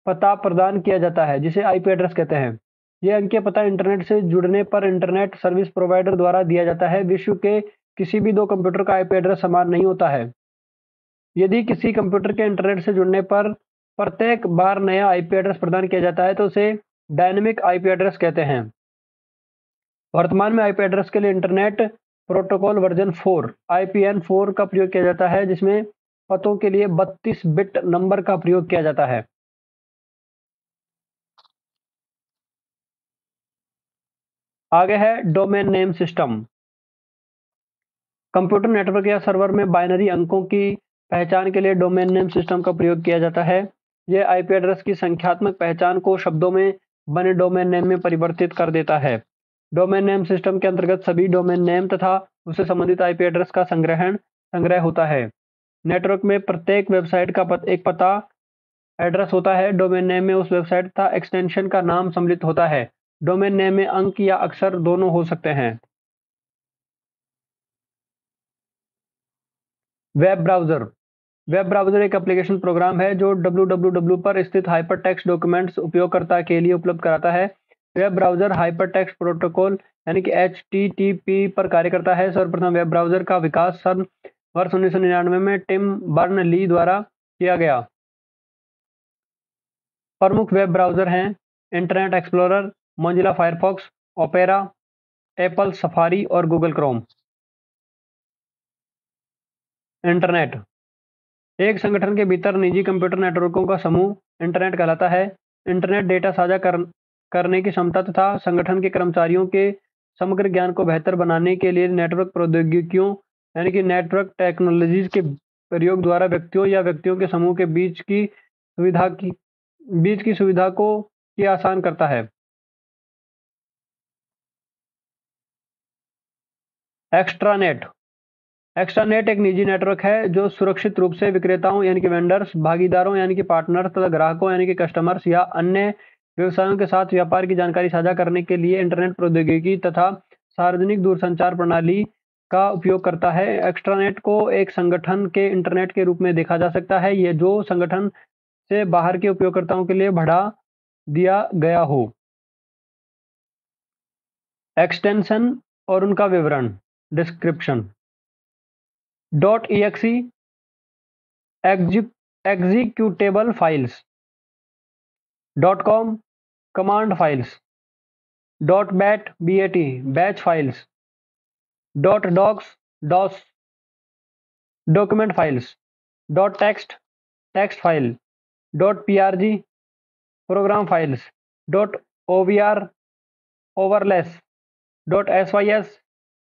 पता प्रदान किया जाता है, जिसे IP एड्रेस कहते हैं। यह अंकीय पता इंटरनेट से जुड़ने पर इंटरनेट सर्विस प्रोवाइडर द्वारा दिया जाता है। विश्व के किसी भी दो कंप्यूटर का IP एड्रेस समान नहीं होता है। यदि किसी कंप्यूटर के इंटरनेट से जुड़ने पर प्रत्येक बार नया IP एड्रेस प्रदान किया जाता है तो उसे डायनेमिक IP एड्रेस कहते हैं। वर्तमान में IP एड्रेस के लिए इंटरनेट प्रोटोकॉल वर्जन 4 IPN4 का प्रयोग किया जाता है, जिसमें पतों के लिए 32 बिट नंबर का प्रयोग किया जाता है। आगे है domain name system. Computer network या सर्वर में बाइनरी अंकों की पहचान के लिए डोमेन नेम सिस्टम का प्रयोग किया जाता है। यह IP एड्रेस की संख्यात्मक पहचान को शब्दों में बने डोमेन नेम में परिवर्तित कर देता है। डोमेन नेम सिस्टम के अंतर्गत सभी डोमेन नेम तथा उससे संबंधित IP एड्रेस का संग्रह होता है। नेटवर्क में प्रत्येक वेबसाइट का एक पता एड्रेस होता है। डोमेन नेम में उस वेबसाइट तथा एक्सटेंशन का नाम सम्मिलित होता है। डोमेन नेम में अंक या अक्षर दोनों हो सकते हैं। वेब ब्राउज़र एक एप्लीकेशन प्रोग्राम है जो www पर स्थित हाइपरटेक्स्ट डॉक्यूमेंट्स उपयोगकर्ता के लिए उपलब्ध कराता है। वेब ब्राउज़र हाइपरटेक्स्ट प्रोटोकॉल यानी कि HTTP पर कार्य करता है। सर्वप्रथम वेब ब्राउज़र का विकास सन वर्ष 1999 में टिम बर्न-ली द्वारा किया गया। प्रमुख वेब ब्राउज़र हैं internet explorer, Mozilla Firefox, opera, Apple safari और गूगल क्रोम। इंटरनेट एक संगठन के भीतर निजी कंप्यूटर नेटवर्कों का समूह इंटरनेट कहलाता है। इंटरनेट डेटा साझा करने की क्षमता तथा संगठन के कर्मचारियों के समग्र ज्ञान को बेहतर बनाने के लिए नेटवर्क प्रौद्योगिकियों यानी कि नेटवर्क टेक्नोलॉजीज के प्रयोग द्वारा व्यक्तियों या व्यक्तियों के समूह के बीच की सुविधा को की आसान करता है। एक्स्ट्रानेट एक निजी नेटवर्क है जो सुरक्षित रूप से विक्रेताओं यानी कि वेंडर्स, भागीदारों यानी कि पार्टनर्स तथा ग्राहकों यानी कि कस्टमर्स या अन्य व्यवसायों के साथ व्यापार की जानकारी साझा करने के लिए इंटरनेट प्रौद्योगिकी तथा सार्वजनिक दूरसंचार प्रणाली का उपयोग करता है। एक्स्ट्रानेट को एक संगठन के इंटरनेट के रूप में देखा जा सकता है, ये जो संगठन से बाहर के उपयोगकर्ताओं के लिए बढ़ा दिया गया हो। एक्सटेंशन और उनका विवरण description .exe executable files, .com command files, .bat batch files, .docs DOS document files, .text text file, .prg program files, .ovr overlays, .sys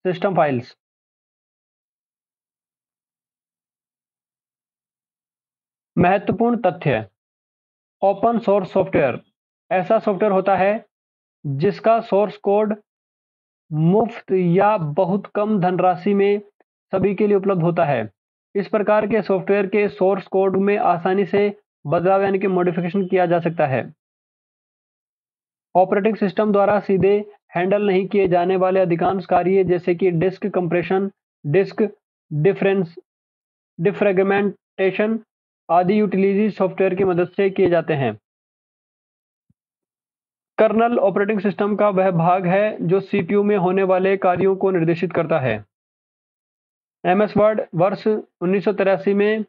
system files. महत्वपूर्ण तथ्य ओपन सोर्स सॉफ्टवेयर ऐसा सॉफ्टवेयर होता है जिसका सोर्स कोड मुफ्त या बहुत कम धनराशि में सभी के लिए उपलब्ध होता है। इस प्रकार के सॉफ्टवेयर के सोर्स कोड में आसानी से बदलाव यानी कि मॉडिफिकेशन किया जा सकता है। ऑपरेटिंग सिस्टम द्वारा सीधे हैंडल नहीं किए जाने वाले अधिकांश कार्य जैसे कि disk compression, disk difference defragmentation आदि यूटिलिटी सॉफ्टवेयर की मदद से किए जाते हैं। कर्नल ऑपरेटिंग सिस्टम का वह भाग है जो सीपीयू में होने वाले कार्यों को निर्देशित करता है। एमएस वर्ड वर्ष 1983 में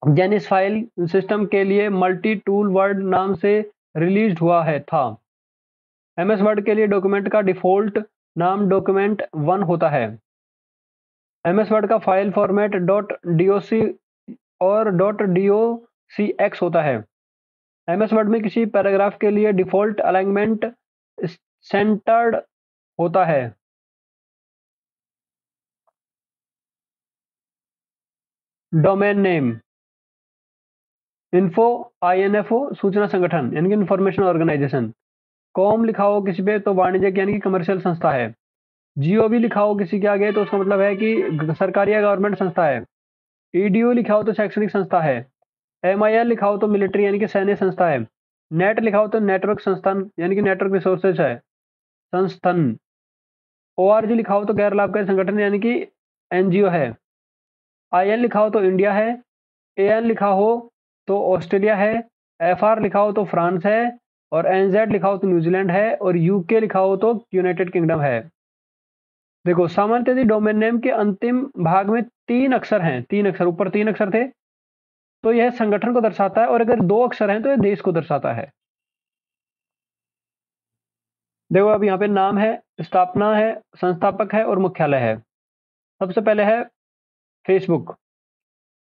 जेनिस फाइल सिस्टम के लिए मल्टी टूल वर्ड नाम से रिलीज हुआ था। एमएस वर्ड के लिए डॉक्यूमेंट का डिफॉल्ट नाम डॉक्यूमेंट 1 होता है। एमएस वर्ड का फाइल फॉर्मेट .doc और .docx होता है। एमएस वर्ड में किसी पैराग्राफ के लिए डिफॉल्ट अलाइनमेंट सेंटर्ड होता है। डोमेन नेम इन्फो INFO सूचना संगठन यानी कि इंफॉर्मेशन ऑर्गेनाइजेशन। कॉम लिखा हो किसी पे तो वाणिज्यिक यानी कि कमर्शियल संस्था है। जीओवी लिखा हो किसी के आगे तो उसका मतलब है कि सरकारी या गवर्नमेंट संस्था है। ईडीयू लिखा हो तो शैक्षणिक संस्था है। MIL लिखा हो तो मिलिट्री यानी कि सैन्य संस्था है। नेट लिखा हो तो नेटवर्क संस्थान यानी कि नेटवर्क रिसोर्सेज है संस्थान। ORG लिखा हो तो गैर लाभकारी संगठन यानी कि NGO है। IN लिखा हो तो इंडिया है। AN लिखा हो तो ऑस्ट्रेलिया है। FR लिखा हो तो फ्रांस है। और NZ लिखा हो तो न्यूजीलैंड है। और UK लिखा हो तो यूनाइटेड किंगडम है। देखो सामान्यतः डोमेन नेम के अंतिम भाग में 3 अक्षर हैं। 3 अक्षर ऊपर 3 अक्षर थे तो यह संगठन को दर्शाता है और अगर 2 अक्षर हैं तो यह देश को दर्शाता है। देखो अब यहाँ पे नाम है, स्थापना है, संस्थापक है और मुख्यालय है। सबसे पहले है फेसबुक।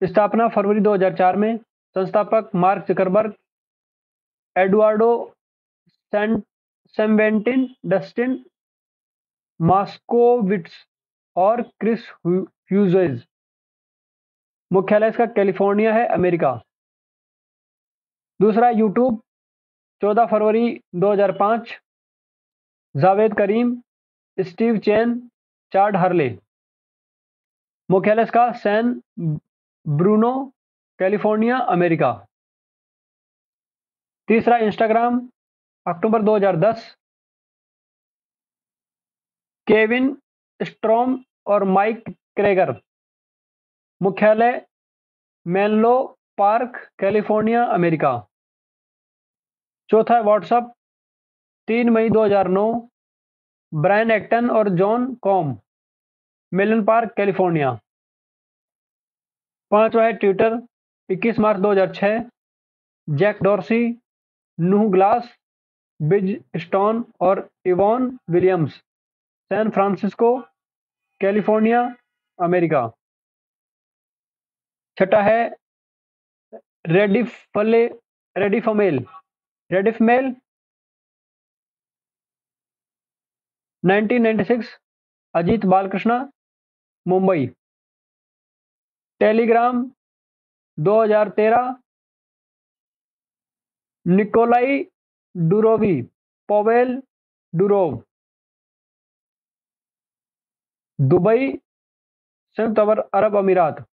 स्थापना फरवरी 2004 में। संस्थापक मार्क जकरबर्ग, एडुआर्डो सेम्वेंटिन, डस्टिन मास्कोविट्स और क्रिस ह्यूजेज। मुख्यालय इसका कैलिफोर्निया है, अमेरिका। दूसरा यूट्यूब 14 फरवरी 2005। जावेद करीम, स्टीव चेन, चार्ड हर्ले। मुख्यालय इसका सैन ब्रूनो, कैलिफोर्निया, अमेरिका। तीसरा इंस्टाग्राम अक्टूबर 2010। केविन स्ट्रॉम और माइक क्रेगर। मुख्यालय मेनलो पार्क, कैलिफोर्निया, अमेरिका। चौथा है व्हाट्सएप 3 मई 2009। ब्रायन एक्टन और Jan Koum, Menlo Park, California. पांचवा है ट्विटर 21 मार्च 2006। Jack Dorsey, Noah Glass, Biz Stone और Evan Williams, San Francisco, California, America. छठा है रेडिफले Rediffmail Rediffmail 1996। Ajit Balakrishna, Mumbai. Telegram 2013। Nikolai Durov, Pavel Durov, Dubai, संयुक्त अरब अमीरात।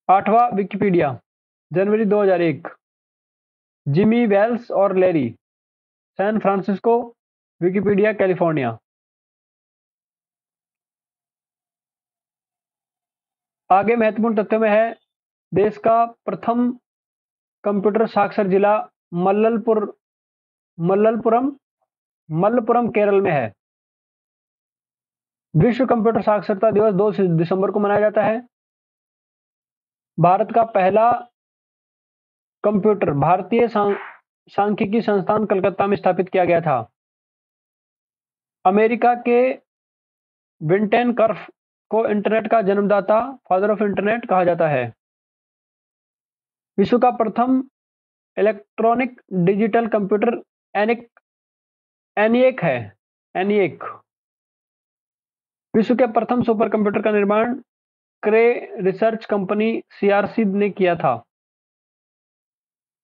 आठवां विकिपीडिया जनवरी 2001। जिमी वेल्स और Larry, San Francisco, Wikipedia, California. आगे महत्वपूर्ण तथ्यों में है देश का प्रथम कंप्यूटर साक्षर जिला मल्लपुरम मल्लपुरम केरल में है। विश्व कंप्यूटर साक्षरता दिवस 2 दिसंबर को मनाया जाता है। भारत का पहला कंप्यूटर भारतीय सांख्यिकी संस्थान कलकत्ता में स्थापित किया गया था। अमेरिका के विंटेन कर्फ को इंटरनेट का जन्मदाता, फादर ऑफ इंटरनेट कहा जाता है। विश्व का प्रथम इलेक्ट्रॉनिक डिजिटल कंप्यूटर एनिएक है। एनिएक। विश्व के प्रथम सुपर कंप्यूटर का निर्माण क्रे रिसर्च कंपनी CRC ने किया था।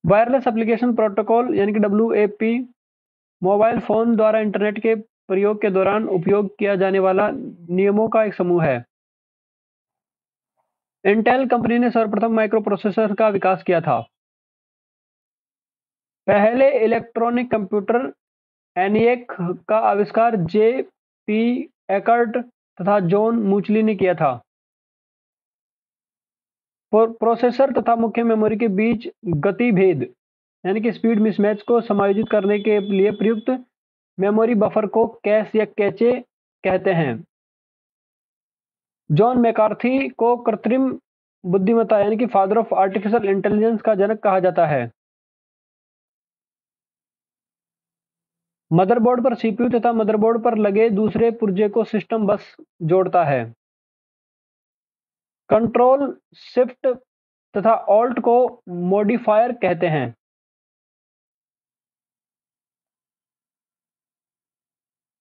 वायरलेस एप्लीकेशन प्रोटोकॉल यानी कि WAP मोबाइल फोन द्वारा इंटरनेट के प्रयोग के दौरान उपयोग किया जाने वाला नियमों का एक समूह है। इंटेल कंपनी ने सर्वप्रथम माइक्रोप्रोसेसर का विकास किया था। पहले इलेक्ट्रॉनिक कंप्यूटर एनिएक का आविष्कार जे पी एकर्ट तथा जॉन मूचली ने किया था। प्रोसेसर तथा मुख्य मेमोरी के बीच गति भेद यानी कि स्पीड मिसमैच को समायोजित करने के लिए प्रयुक्त मेमोरी बफर को कैश या कैचे कहते हैं। जॉन मैकार्थी को कृत्रिम बुद्धिमत्ता यानी कि फादर ऑफ आर्टिफिशियल इंटेलिजेंस का जनक कहा जाता है। मदरबोर्ड पर सीपीयू तथा मदरबोर्ड पर लगे दूसरे पुर्जे को सिस्टम बस जोड़ता है। कंट्रोल शिफ्ट तथा ऑल्ट को मॉडिफायर कहते हैं।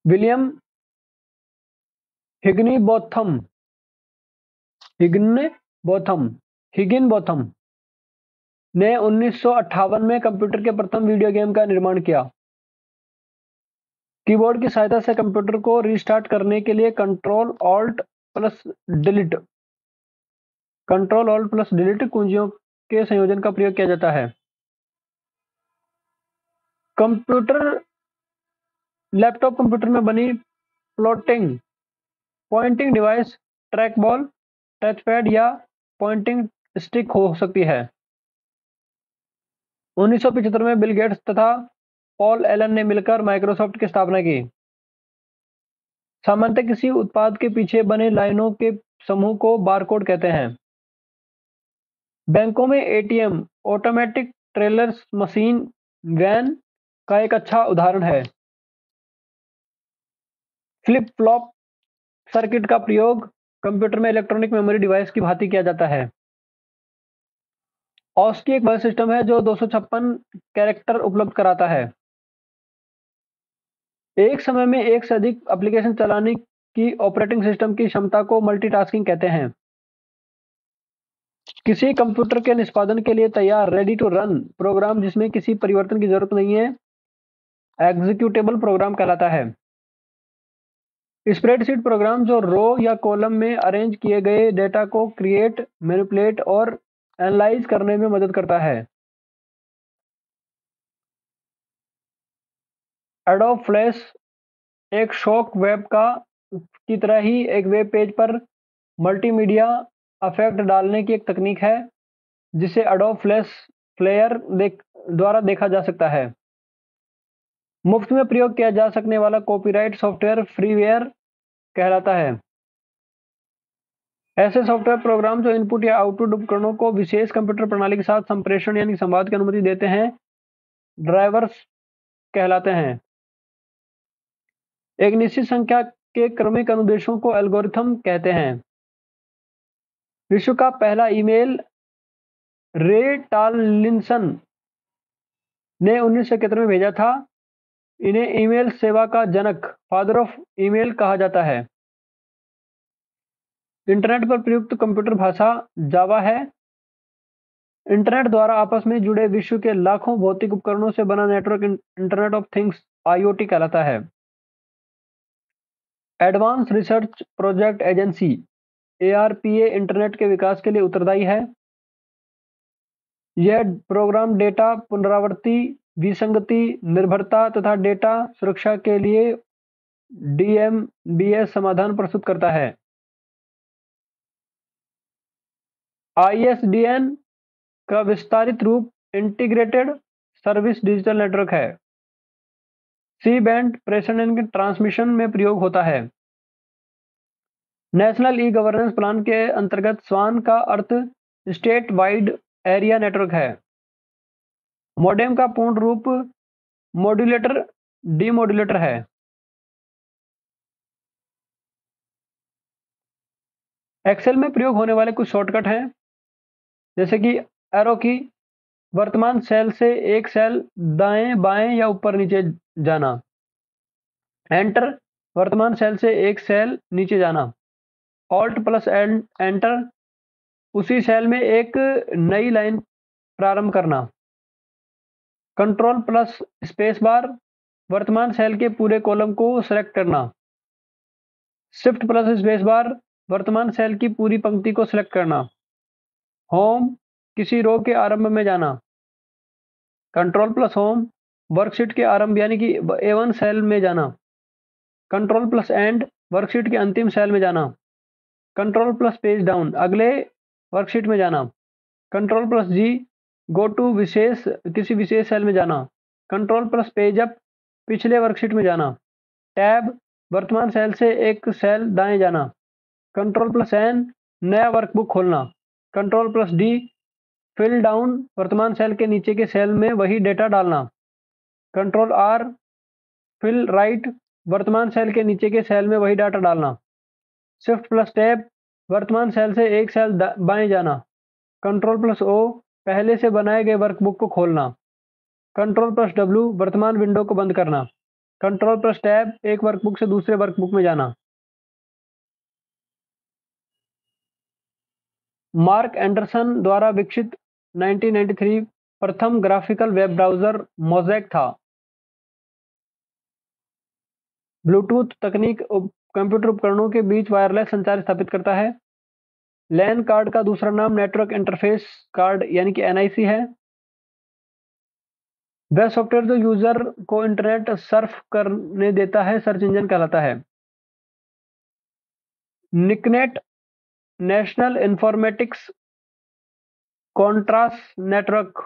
विलियम हिग्गिनबोथम हिगिनबोथम हिगिनबोथम ने 1958 में कंप्यूटर के प्रथम वीडियो गेम का निर्माण किया। कीबोर्ड की सहायता से कंप्यूटर को रीस्टार्ट करने के लिए कंट्रोल ऑल्ट प्लस डिलीट कुंजियों के संयोजन का प्रयोग किया जाता है। लैपटॉप कंप्यूटर में बनी pointing device track ball, touchpad या पॉइंटिंग स्टिक हो सकती है। 1975 में बिल गेट्स तथा पॉल एलन ने मिलकर माइक्रोसॉफ्ट की स्थापना की। सामान्यतः किसी उत्पाद के पीछे बने लाइनों के समूह को बारकोड कहते हैं। बैंकों में एटीएम ऑटोमेटिक टेलर्स मशीन वैन का एक अच्छा उदाहरण है। फ्लिप फ्लॉप सर्किट का प्रयोग कंप्यूटर में इलेक्ट्रॉनिक मेमोरी डिवाइस की भांति किया जाता है। ऑस्की एक वॉइस सिस्टम है जो 256 कैरेक्टर उपलब्ध कराता है। एक समय में एक से अधिक एप्लीकेशन चलाने की ऑपरेटिंग सिस्टम की क्षमता को मल्टीटास्किंग कहते हैं। किसी कंप्यूटर के निष्पादन के लिए तैयार रेडी टू रन प्रोग्राम जिसमें किसी परिवर्तन की जरूरत नहीं है एग्जीक्यूटेबल प्रोग्राम कहलाता है। स्प्रेडशीट प्रोग्राम जो रो या कॉलम में अरेंज किए गए डेटा को क्रिएट, मैनिपुलेट और एनालाइज करने में मदद करता है। एडोब फ्लैश एक शॉक वेब की तरह ही एक वेब पेज पर मल्टीमीडिया इफेक्ट डालने की एक तकनीक है जिसे एडोब फ्लैश प्लेयर द्वारा देखा जा सकता है। मुफ्त में प्रयोग किया जा सकने वाला कॉपीराइट सॉफ्टवेयर फ्रीवेयर कहलाता है। ऐसे सॉफ्टवेयर प्रोग्राम जो इनपुट या आउटपुट उपकरणों को विशेष कंप्यूटर प्रणाली के साथ संप्रेषण यानी संवाद की अनुमति देते हैं ड्राइवर्स कहलाते हैं। एक निश्चित संख्या के क्रमिक अनुदेशों को एल्गोरिथम कहते हैं। विश्व का पहला ईमेल रे टॉमलिंसन ने 1971 में भेजा था। इन्हें ईमेल सेवा का जनक फादर ऑफ ईमेल कहा जाता है। इंटरनेट पर प्रयुक्त कंप्यूटर भाषा जावा है। इंटरनेट द्वारा आपस में जुड़े विश्व के लाखों भौतिक उपकरणों से बना network internet of things IOT कहलाता है। Advance research project agency ARPA internet के विकास के लिए उत्तरदायी है। यह प्रोग्राम डेटा पुनरावृत्ति, विसंगति, निर्भरता तथा डेटा सुरक्षा के लिए डीएमबीएस समाधान प्रस्तुत करता है। आईएसडीएन का विस्तारित रूप इंटीग्रेटेड सर्विस डिजिटल नेटवर्क है। सी बैंड प्रेषण एंड ट्रांसमिशन में प्रयोग होता है। नेशनल ई गवर्नेंस प्लान के अंतर्गत स्वान का अर्थ स्टेट वाइड एरिया नेटवर्क है। मॉडेम का पूर्ण रूप मॉड्यूलेटर डीमॉड्यूलेटर है। एक्सेल में प्रयोग होने वाले कुछ शॉर्टकट हैं जैसे कि एरो की, वर्तमान सेल से एक सेल दाएं बाएं या ऊपर नीचे जाना। एंटर, वर्तमान सेल से एक सेल नीचे जाना। ऑल्ट प्लस एंटर, उसी सेल में एक नई लाइन प्रारंभ करना। कंट्रोल प्लस स्पेस बार, वर्तमान सेल के पूरे कॉलम को सेलेक्ट करना। शिफ्ट प्लस स्पेस बार वर्तमान सेल की पूरी पंक्ति को सिलेक्ट करना। होम किसी रो के आरंभ में जाना। कंट्रोल प्लस होम वर्कशीट के आरंभ यानी कि A1 सेल में जाना। कंट्रोल प्लस एंड वर्कशीट के अंतिम सेल में जाना। कंट्रोल प्लस पेज डाउन अगले वर्कशीट में जाना। Control plus G go to किसी विशेष सेल में जाना। कंट्रोल प्लस पेज अप पिछले वर्कशीट में जाना। टैब वर्तमान सेल से एक सेल दाएं जाना। कंट्रोल प्लस एन नया वर्कबुक खोलना। Control plus D fill down वर्तमान सेल के नीचे के सेल में वही डेटा डालना। कंट्रोल आर फिल राइट वर्तमान सेल के नीचे के सेल में वही डाटा डालना। शिफ्ट प्लस टैब वर्तमान सेल से एक सेल बाएं जाना। कंट्रोल प्लस ओ पहले से बनाए गए वर्कबुक को खोलना। कंट्रोल प्लस डब्ल्यू वर्तमान विंडो को बंद करना। कंट्रोल प्लस टैब एक वर्कबुक से दूसरे वर्कबुक में जाना। मार्क एंडरसन द्वारा विकसित 1993 प्रथम ग्राफिकल वेब ब्राउज़र मोज़ेक था। ब्लूटूथ तकनीक कंप्यूटर उपकरणों के बीच वायरलेस संचार स्थापित करता है। लैन कार्ड का दूसरा नाम नेटवर्क इंटरफेस कार्ड यानी कि NIC है। वह सॉफ्टवेयर जो यूजर को इंटरनेट सर्फ करने देता है सर्च इंजन कहलाता है। NICNET national informatics contrast network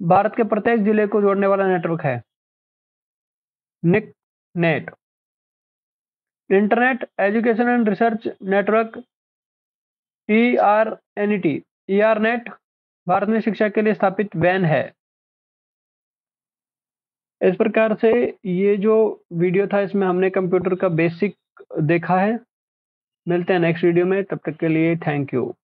भारत के प्रत्येक जिले को जोड़ने वाला नेटवर्क है। NICNET internet education and research network ERNET भारत में शिक्षा के लिए स्थापित वैन है। इस प्रकार से ये जो वीडियो था इसमें हमने कंप्यूटर का बेसिक देखा है। मिलते हैं नेक्स्ट वीडियो में, तब तक के लिए थैंक यू।